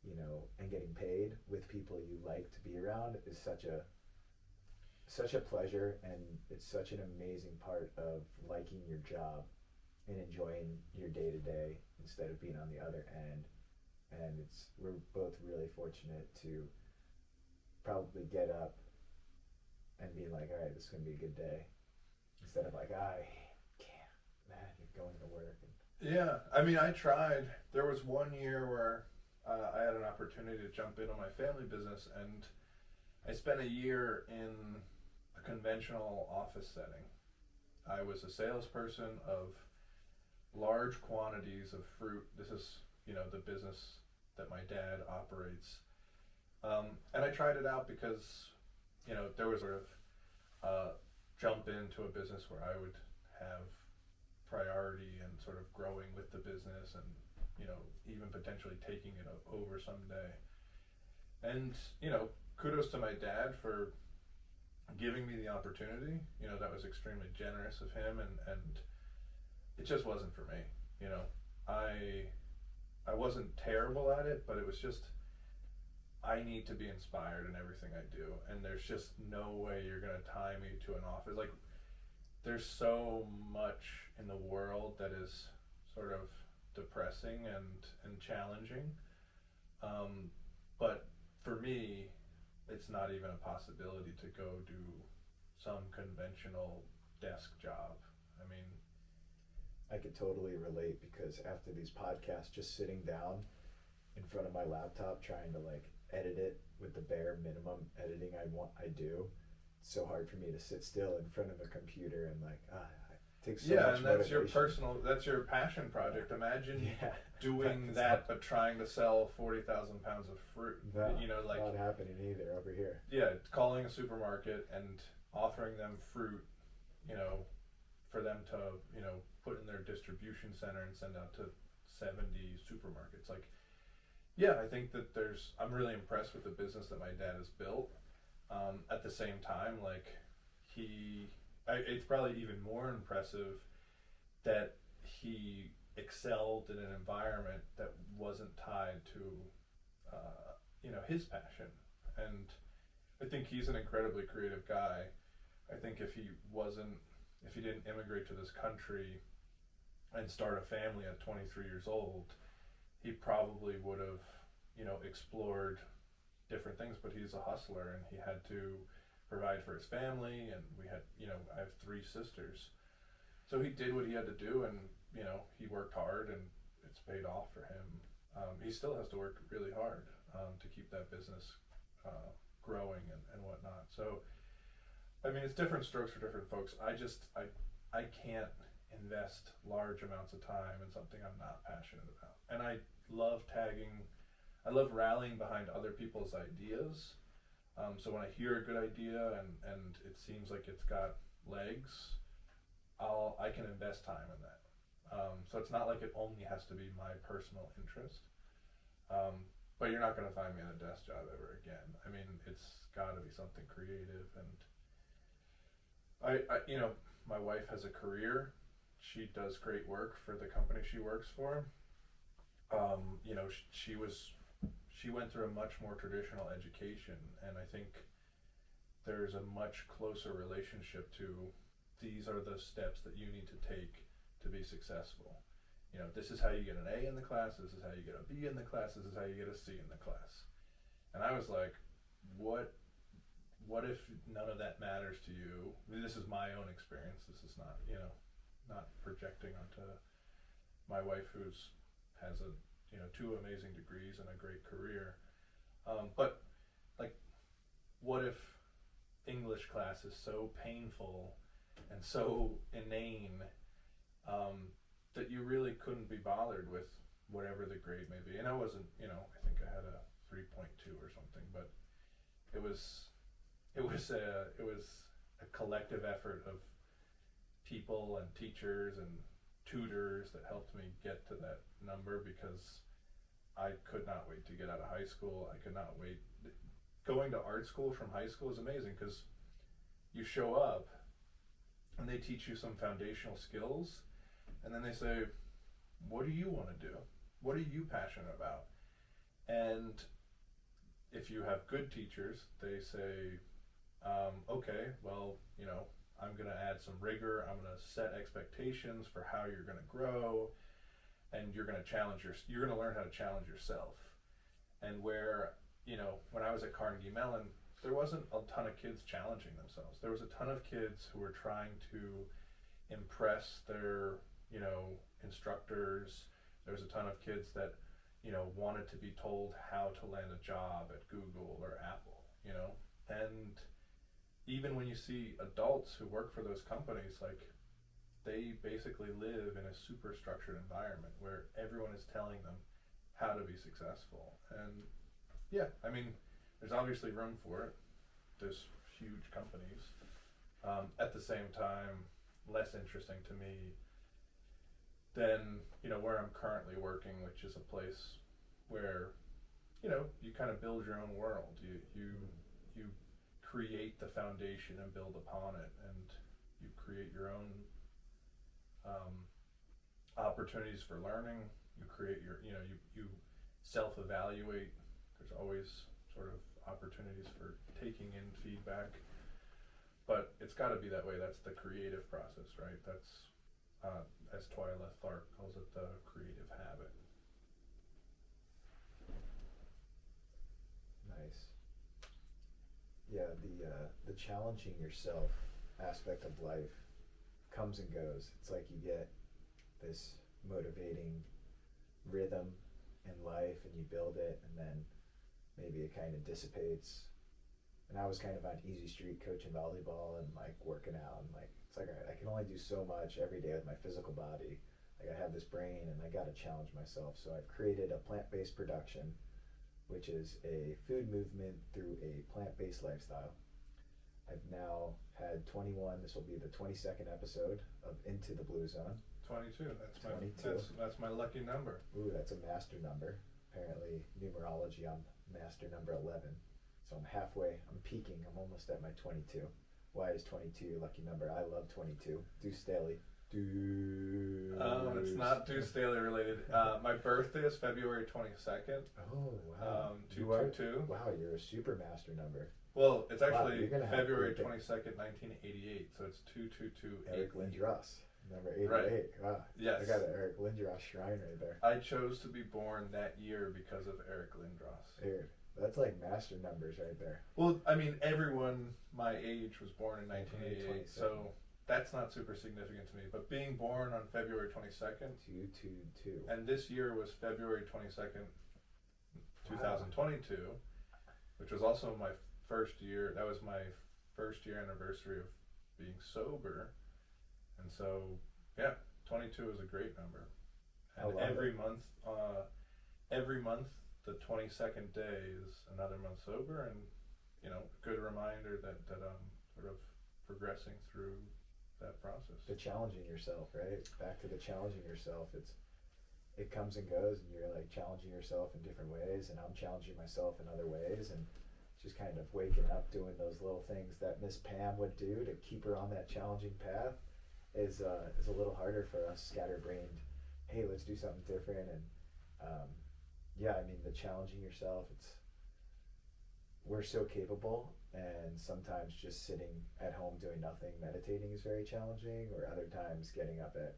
you know, and getting paid with people you like to be around is such a pleasure, and it's such an amazing part of liking your job and enjoying your day to day instead of being on the other end. And we're both really fortunate to probably get up and be like, all right, this is gonna be a good day, instead of like, I can't, man, you're going to work. Yeah, I mean, I tried. There was one year where I had an opportunity to jump in on my family business, and I spent a year in a conventional office setting. I was a salesperson of large quantities of fruit. This is, you know, the business that my dad operates. And I tried it out because, you know, there was sort of jump into a business where I would have priority and sort of growing with the business, and, you know, even potentially taking it over someday. And, you know, kudos to my dad for giving me the opportunity. You know, that was extremely generous of him, and it just wasn't for me. You know, I wasn't terrible at it, but it was just, I need to be inspired in everything I do, and there's just no way you're gonna tie me to an office. Like, there's so much in the world that is sort of depressing and challenging, but for me, it's not even a possibility to go do some conventional desk job. I mean, I could totally relate, because after these podcasts, just sitting down in front of my laptop trying to like edit it with the bare minimum editing I do, it's so hard for me to sit still in front of a computer and like, it takes so much and that's motivation. that's your passion project. Imagine doing that, but trying to sell 40,000 pounds of fruit. No, you know, like, not happening either over here. Yeah, calling a supermarket and offering them fruit, you know, for them to, you know, put in their distribution center and send out to 70 supermarkets. Like, yeah, I think that I'm really impressed with the business that my dad has built. At the same time, like, it's probably even more impressive that he excelled in an environment that wasn't tied to, you know, his passion. And I think he's an incredibly creative guy. I think if he didn't immigrate to this country and start a family at 23 years old, he probably would have, you know, explored different things, but he's a hustler, and he had to provide for his family, and we had, you know, I have 3 sisters. So he did what he had to do, and, you know, he worked hard, and it's paid off for him. He still has to work really hard to keep that business growing and whatnot. So, I mean, it's different strokes for different folks. I can't invest large amounts of time in something I'm not passionate about. And I love rallying behind other people's ideas. So when I hear a good idea and it seems like it's got legs, I can invest time in that. So it's not like it only has to be my personal interest. But you're not going to find me in a desk job ever again. I mean, it's got to be something creative. And I, you know, my wife has a career. She does great work for the company she works for. You know, she went through a much more traditional education, and I think there's a much closer relationship to these are the steps that you need to take to be successful. You know, this is how you get an A in the class, this is how you get a B in the class, this is how you get a C in the class. And I was like, what if none of that matters to you? I mean, this is my own experience. This is not, you know, not projecting onto my wife who's has a, you know, 2 amazing degrees and a great career. But like, what if English class is so painful and so inane that you really couldn't be bothered with whatever the grade may be? And I wasn't, you know, I think I had a 3.2 or something, but it was a collective effort of people and teachers and tutors that helped me get to that number, because I could not wait to get out of high school. I could not wait. Going to art school from high school is amazing, because you show up and they teach you some foundational skills, and then they say, what do you want to do? What are you passionate about? And if you have good teachers, they say, okay, well, you know, I'm going to add some rigor. I'm going to set expectations for how you're going to grow, and you're going to you're going to learn how to challenge yourself. And where, you know, when I was at Carnegie Mellon, there wasn't a ton of kids challenging themselves. There was a ton of kids who were trying to impress their, you know, instructors. There was a ton of kids that, you know, wanted to be told how to land a job at Google or Apple, you know. And even when you see adults who work for those companies, like, they basically live in a super structured environment where everyone is telling them how to be successful. And yeah, I mean, there's obviously room for it. There's huge companies. At the same time, less interesting to me than, you know, where I'm currently working, which is a place where, you know, you kind of build your own world. You create the foundation and build upon it, and you create your own opportunities for learning. You create your, you know, you self-evaluate. There's always sort of opportunities for taking in feedback, but it's got to be that way. That's the creative process, right? That's as Twyla Tharp calls it, the creative habit. Nice. Yeah, the challenging yourself aspect of life comes and goes. It's like you get this motivating rhythm in life and you build it, and then maybe it kind of dissipates. And I was kind of on easy street coaching volleyball and like working out, and like it's like I can only do so much every day with my physical body. Like, I have this brain and I got to challenge myself. So I've created a plant-based production, which is a food movement through a plant-based lifestyle. I've now had 21. This will be the 22nd episode of Into the Blue Zone. 22. That's 22. That's my lucky number. Ooh, that's a master number. Apparently, numerology, I'm master number 11. So I'm halfway. I'm peaking. I'm almost at my 22. Why is 22 your lucky number? I love 22. Deuce Staley. Deuce. It's not Deuce Staley related. My birthday is February 22nd. Oh, wow. 222. Wow, you're a super master number. Well, it's actually Wow, February 22nd, 1988. So it's 222. Eric Lindros, number 88. Right. Wow. Yes. I got an Eric Lindros shrine right there. I chose to be born that year because of Eric Lindros. Dude, that's like master numbers right there. Well, I mean, everyone my age was born in 1988, so that's not super significant to me. But being born on February 22nd, 222. and this year was February 22nd, 2022, which was also my first year. That was my first year anniversary of being sober, and so yeah, 22 is a great number. And every month, the 22nd day is another month sober, and you know, good reminder that I'm sort of progressing through that process. The challenging yourself, right? Back to the challenging yourself. It comes and goes, and you're like challenging yourself in different ways, and I'm challenging myself in other ways, and just kind of waking up, doing those little things that Miss Pam would do to keep her on that challenging path is a little harder for us scatterbrained. Hey, let's do something different, and yeah, I mean, the challenging yourself, we're so capable, and sometimes just sitting at home doing nothing, meditating is very challenging, or other times getting up at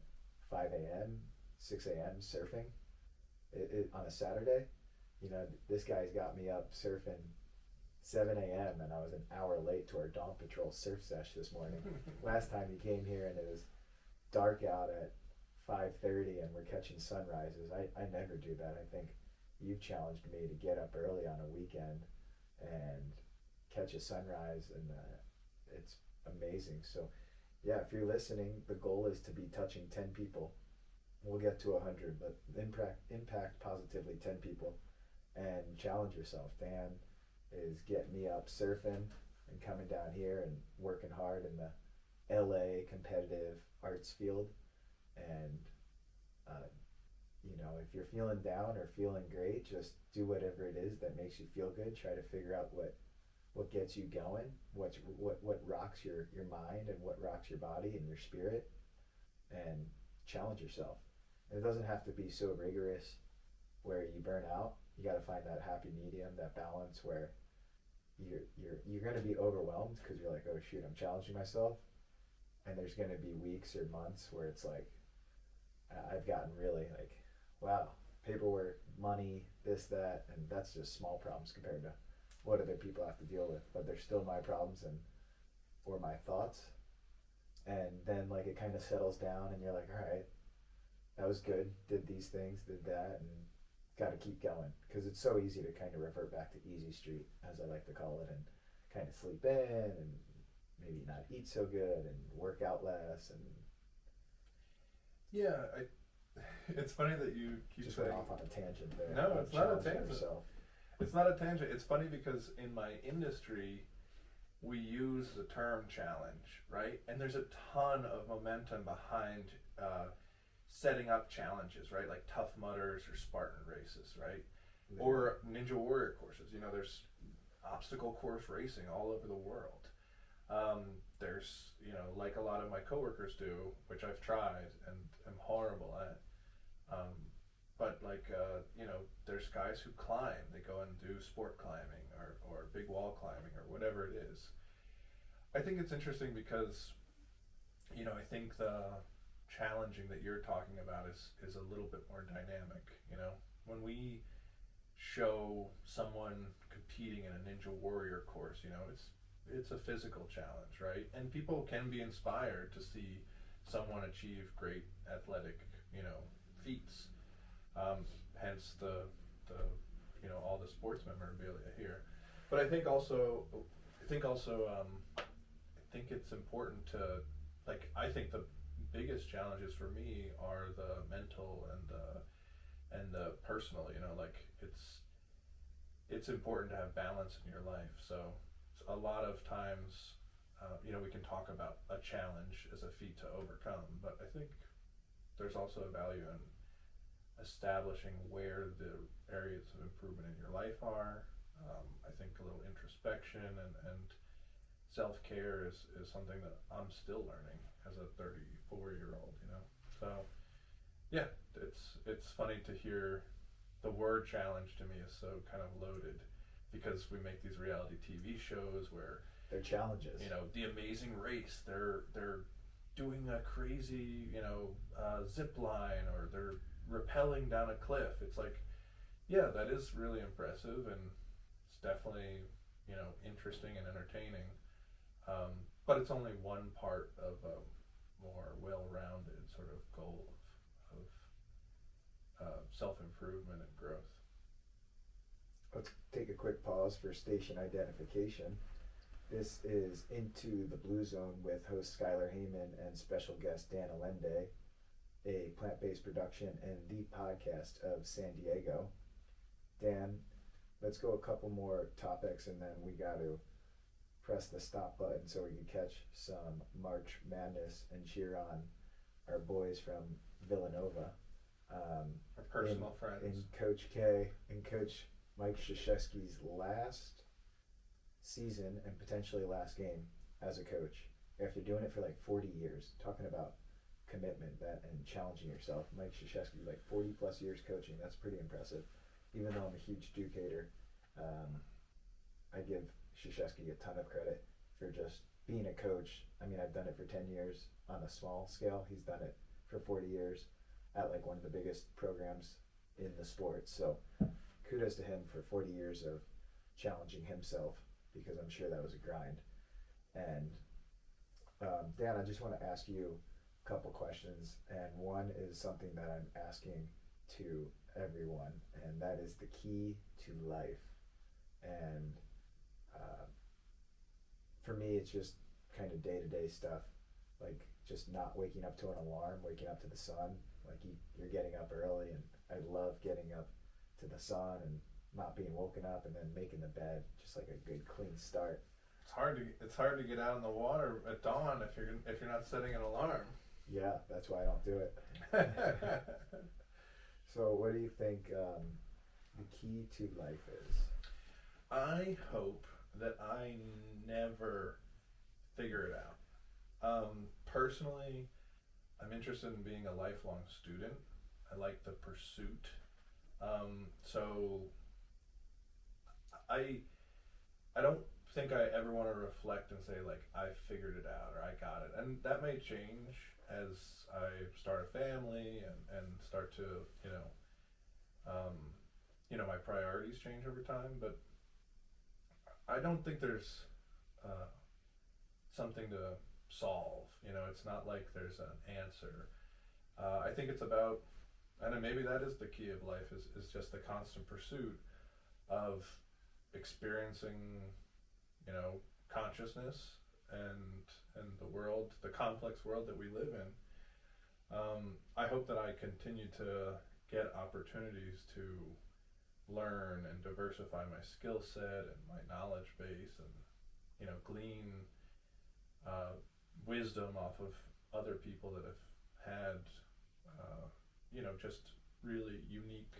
5 a.m., 6 a.m. surfing on a Saturday. You know, this guy's got me up surfing 7 a.m. and I was an hour late to our Dawn Patrol surf sesh this morning. Last time he came here and it was dark out at 5:30 and we're catching sunrises. I never do that. I think you've challenged me to get up early on a weekend and catch a sunrise, and it's amazing. So yeah, if you're listening, the goal is to be touching 10 people. We'll get to 100, but impact positively 10 people and challenge yourself. Dan is getting me up surfing and coming down here and working hard in the LA competitive arts field. And you know, if you're feeling down or feeling great, just do whatever it is that makes you feel good. Try to figure out what gets you going, what rocks your mind and what rocks your body and your spirit, and challenge yourself. And it doesn't have to be so rigorous where you burn out. You got to find that happy medium, that balance where you're going to be overwhelmed because you're like, oh shoot, I'm challenging myself, and there's going to be weeks or months where it's like I've gotten really like, wow, paperwork, money, this, that, and that's just small problems compared to what other people have to deal with, but they're still my problems and or my thoughts. And then like it kind of settles down and you're like, all right, that was good, did these things, did that, and got to keep going, because it's so easy to kind of revert back to easy street, as I like to call it, and kind of sleep in and maybe not eat so good and work out less. And yeah, it's funny that you keep just saying, went off on a tangent there. no, it's not a tangent. Yourself. It's not a tangent. It's funny because in my industry, we use the term challenge, right? And there's a ton of momentum behind setting up challenges, right? Like Tough Mudders or Spartan races, right? Yeah. Or Ninja Warrior courses. You know, there's obstacle course racing all over the world. There's, you know, like a lot of my coworkers do, which I've tried and am horrible at. But like, you know, there's guys who climb. They go and do sport climbing or big wall climbing or whatever it is. I think it's interesting because, you know, I think the challenging that you're talking about is a little bit more dynamic. You know, when we show someone competing in a Ninja Warrior course, you know, it's a physical challenge, right? And people can be inspired to see someone achieve great athletic, you know, feats. Hence the you know, all the sports memorabilia here. But I think also it's important to, like, I think the biggest challenges for me are the mental and the personal. You know, like it's important to have balance in your life. So a lot of times, you know, we can talk about a challenge as a feat to overcome, but I think there's also a value in establishing where the areas of improvement in your life are. I think a little introspection and self-care is something that I'm still learning as a 34-year-old, you know. So yeah, it's funny to hear the word challenge. To me is so kind of loaded because we make these reality TV shows where they're challenges. You know, The Amazing Race, they're doing a crazy, you know, zip line, or they're rappelling down a cliff. It's like, yeah, that is really impressive, and it's definitely, you know, interesting and entertaining. But it's only one part of a more well-rounded sort of goal of self-improvement and growth. Let's take a quick pause for station identification. This is Into the Blue Zone with host Skylar Heyman and special guest Dan Allende, a plant-based production and the podcast of San Diego. Dan, let's go a couple more topics and then we got to press the stop button so we can catch some March Madness and cheer on our boys from Villanova. Our personal friends. In Coach K and Coach Mike Krzyzewski's last season and potentially last game as a coach. After doing it for like 40 years, talking about commitment and challenging yourself. Mike Krzyzewski, like 40 plus years coaching, that's pretty impressive. even though I'm a huge Duke hater, I give Krzyzewski a ton of credit for just being a coach. I mean, I've done it for 10 years on a small scale. He's done it for 40 years at like one of the biggest programs in the sport. So kudos to him for 40 years of challenging himself, because I'm sure that was a grind. And Dan, I just want to ask you a couple questions, and one is something that I'm asking to everyone, and that is the key to life. And for me, it's just kind of day-to-day stuff, like just not waking up to an alarm, waking up to the sun. Like you're getting up early, and I love getting up to the sun and not being woken up, and then making the bed, just like a good clean start. It's hard to get out in the water at dawn if you're not setting an alarm. Yeah, that's why I don't do it. So what do you think the key to life is? I hope that I never figure it out. Personally, I'm interested in being a lifelong student. I like the pursuit. So I don't think I ever want to reflect and say like I figured it out or I got it, and that may change as I start a family and start to my priorities change over time. But I don't think there's something to solve. It's not like there's an answer. I think it's about, and maybe that is the key of life, is just the constant pursuit of experiencing consciousness and the world, the complex world that we live in. I hope that I continue to get opportunities to learn and diversify my skill set and my knowledge base, and glean wisdom off of other people that have had just really unique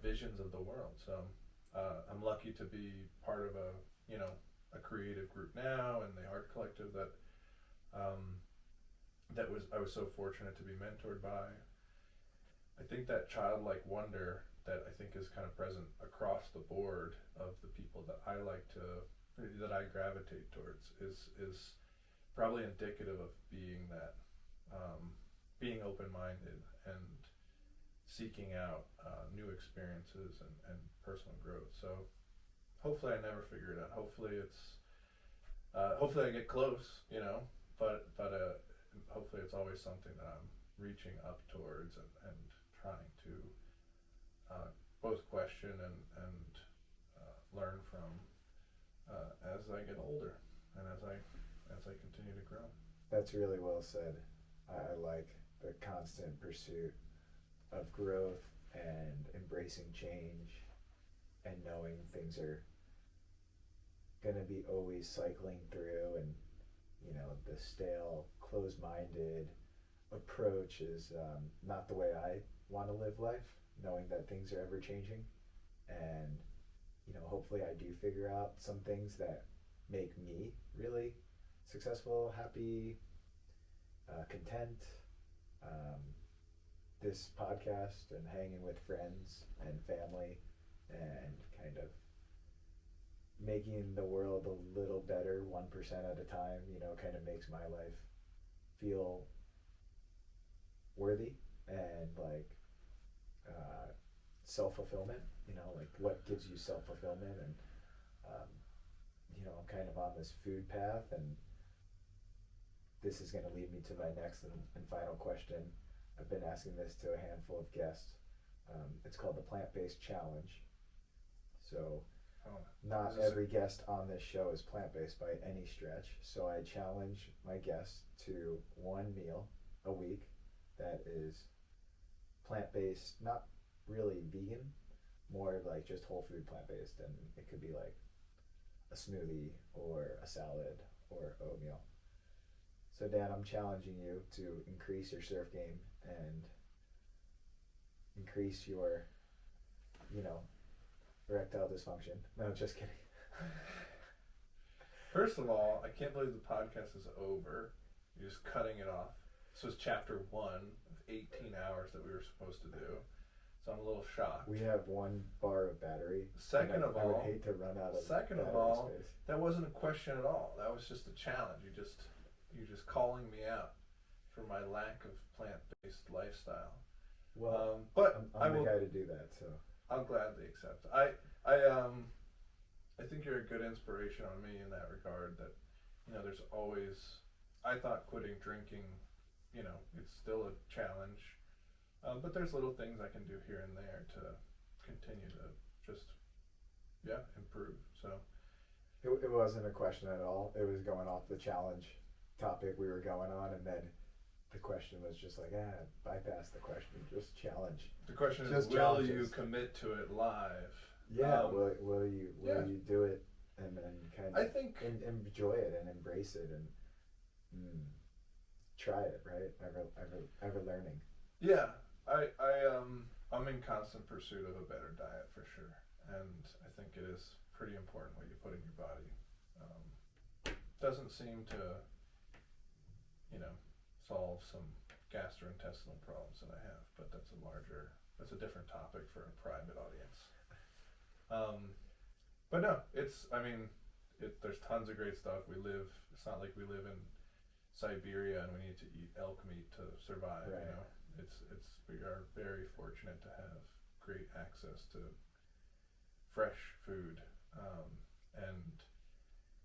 visions of the world. So I'm lucky to be part of a creative group now, and the art collective that I was so fortunate to be mentored by. I think that childlike wonder that I think is kind of present across the board of the people that I gravitate towards is probably indicative of being that being open-minded and seeking out new experiences and personal growth. So hopefully I never figure it out. Hopefully hopefully I get close, but hopefully it's always something that I'm reaching up towards and trying to both question and learn from as I get older and as I continue to grow. That's really well said. I like the constant pursuit of growth and embracing change and knowing things are going to be always cycling through, and the stale, closed-minded approach is not the way I want to live life, knowing that things are ever changing. And hopefully I do figure out some things that make me really successful, happy, content. This podcast and hanging with friends and family and kind of making the world a little better 1% at a time, kind of makes my life feel worthy and like self-fulfillment, like what gives you self-fulfillment. And I'm kind of on this food path, and this is going to lead me to my next and final question. I've been asking this to a handful of guests. It's called the PlantBased Challenge. So not every guest on this show is plant-based by any stretch. So I challenge my guests to one meal a week that is plant-based, not really vegan, more like just whole food plant-based. And it could be like a smoothie or a salad or oatmeal. So Dan, I'm challenging you to increase your surf game and increase your, erectile dysfunction. No, just kidding. First of all, I can't believe the podcast is over. You're just cutting it off. This was chapter 1 of 18 hours that we were supposed to do. So I'm a little shocked. We have 1 bar of battery. Second of I would all, hate to run out of second of battery all, space. that wasn't a question at all. That was just a challenge. You're just calling me out for my lack of plant-based lifestyle. Well, but I'm the guy to do that, so. I'll gladly accept. I think you're a good inspiration on me in that regard. That, you know, there's always. I thought quitting drinking, you know, it's still a challenge, but there's little things I can do here and there to continue to just, improve. So. It wasn't a question at all. It was going off the challenge topic we were going on, and then the question was just like, bypass the question, just challenge. The question just is, will you commit to it live? Yeah, will you do it and kind of I think enjoy it and embrace it and try it, right? Ever learning. Yeah, I'm in constant pursuit of a better diet for sure, and I think it is pretty important what you put in your body. Doesn't seem to, you know, solve some gastrointestinal problems that I have, but that's a different topic for a private audience. But no, there's tons of great stuff. It's not like we live in Siberia and we need to eat elk meat to survive. Right. You know, we are very fortunate to have great access to fresh food, and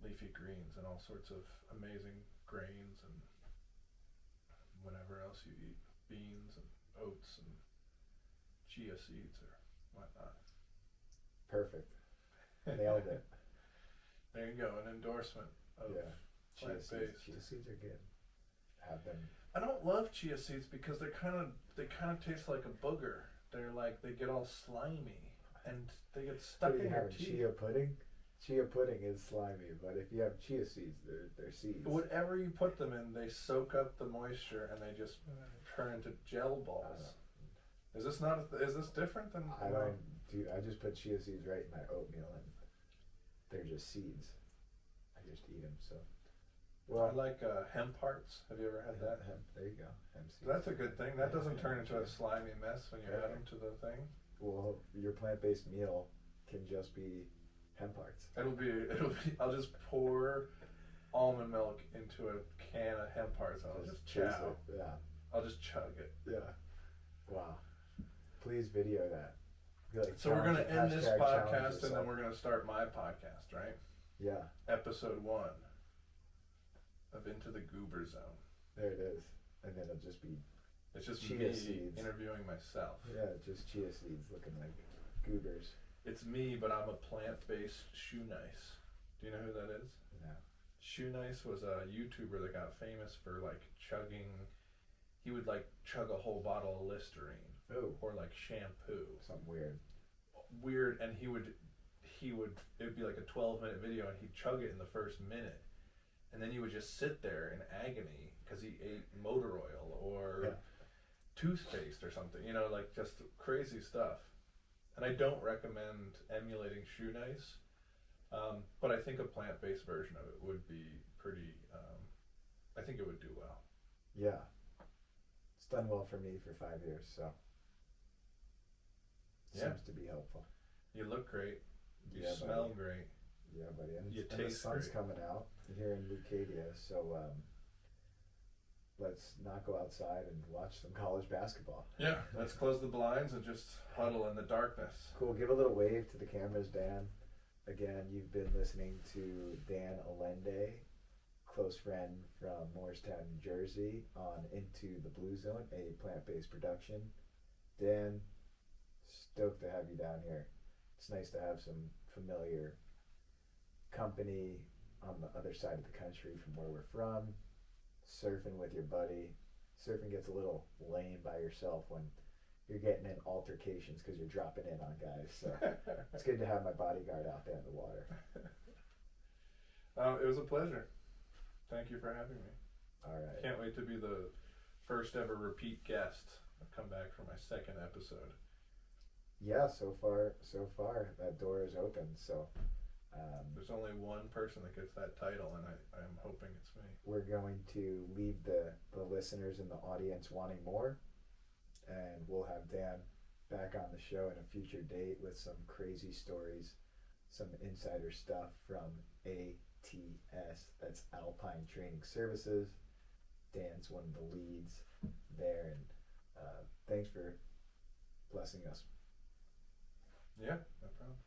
leafy greens and all sorts of amazing grains and whatever else you eat, beans and oats and chia seeds or whatnot. Perfect. Nailed it. There you go, an endorsement of plant-based. Chia seeds are good. Have them. I don't love chia seeds because they kind of taste like a booger. They get all slimy and they get stuck in your teeth. Chia pudding? Chia pudding is slimy, but if you have chia seeds, they're seeds. Whatever you put them in, they soak up the moisture and they just turn into gel balls. Is this different than? I just put chia seeds right in my oatmeal and they're just seeds. I just eat them. So. Well, I like hemp hearts. Have you ever had that? Hemp. There you go. Hemp seeds. That's a good thing. That doesn't turn into a slimy mess when you add them to the thing. Well, your plant-based meal can just be hemp hearts. It'll be. I'll just pour almond milk into a can of hemp hearts. And I'll just chow. Yeah. I'll just chug it. Yeah. Wow. Please video that. So we're gonna end this podcast and then we're gonna start my podcast, right? Yeah. Episode 1 of Into the Goober Zone. There it is, and then it'll just be. It's just chia me seeds. interviewing myself. Yeah, just chia seeds looking like goobers. It's me, but I'm a plant-based shoe nice. Do you know who that is? No. Shoe Nice was a YouTuber that got famous for like chugging. He would like chug a whole bottle of Listerine. Oh. Or like shampoo. Something weird. Weird, and he would. It'd be like a 12-minute video, and he'd chug it in the first minute, and then he would just sit there in agony because he ate motor oil or toothpaste or something. You know, like just crazy stuff. And I don't recommend emulating Shoe Nice. But I think a plant-based version of it would be pretty, I think it would do well. Yeah. It's done well for me for 5 years, so. Seems to be helpful. You look great. You Yeah, smell buddy. great. Yeah, buddy. And, You and the taste sun's great. coming out here in Lucadia, so let's not go outside and watch some college basketball. Yeah, let's close the blinds and just huddle in the darkness. Cool. Give a little wave to the cameras, Dan. Again, you've been listening to Dan Allende, close friend from Morristown, New Jersey, on Into the Blue Zone, a plant-based production. Dan, stoked to have you down here. It's nice to have some familiar company on the other side of the country from where we're from. Surfing with your buddy. Surfing gets a little lame by yourself when you're getting in altercations because you're dropping in on guys. So it's good to have my bodyguard out there in the water. It was a pleasure. Thank you for having me. All right. Can't wait to be the first ever repeat guest. I've come back for my second episode. Yeah, so far that door is open. So there's only one person that gets that title, and I'm hoping it's me. we're going to leave the listeners in the audience wanting more, and we'll have Dan back on the show in a future date with some crazy stories, some insider stuff from ATS, that's Alpine Training Services. Dan's one of the leads there, and thanks for blessing us. Yeah, no problem.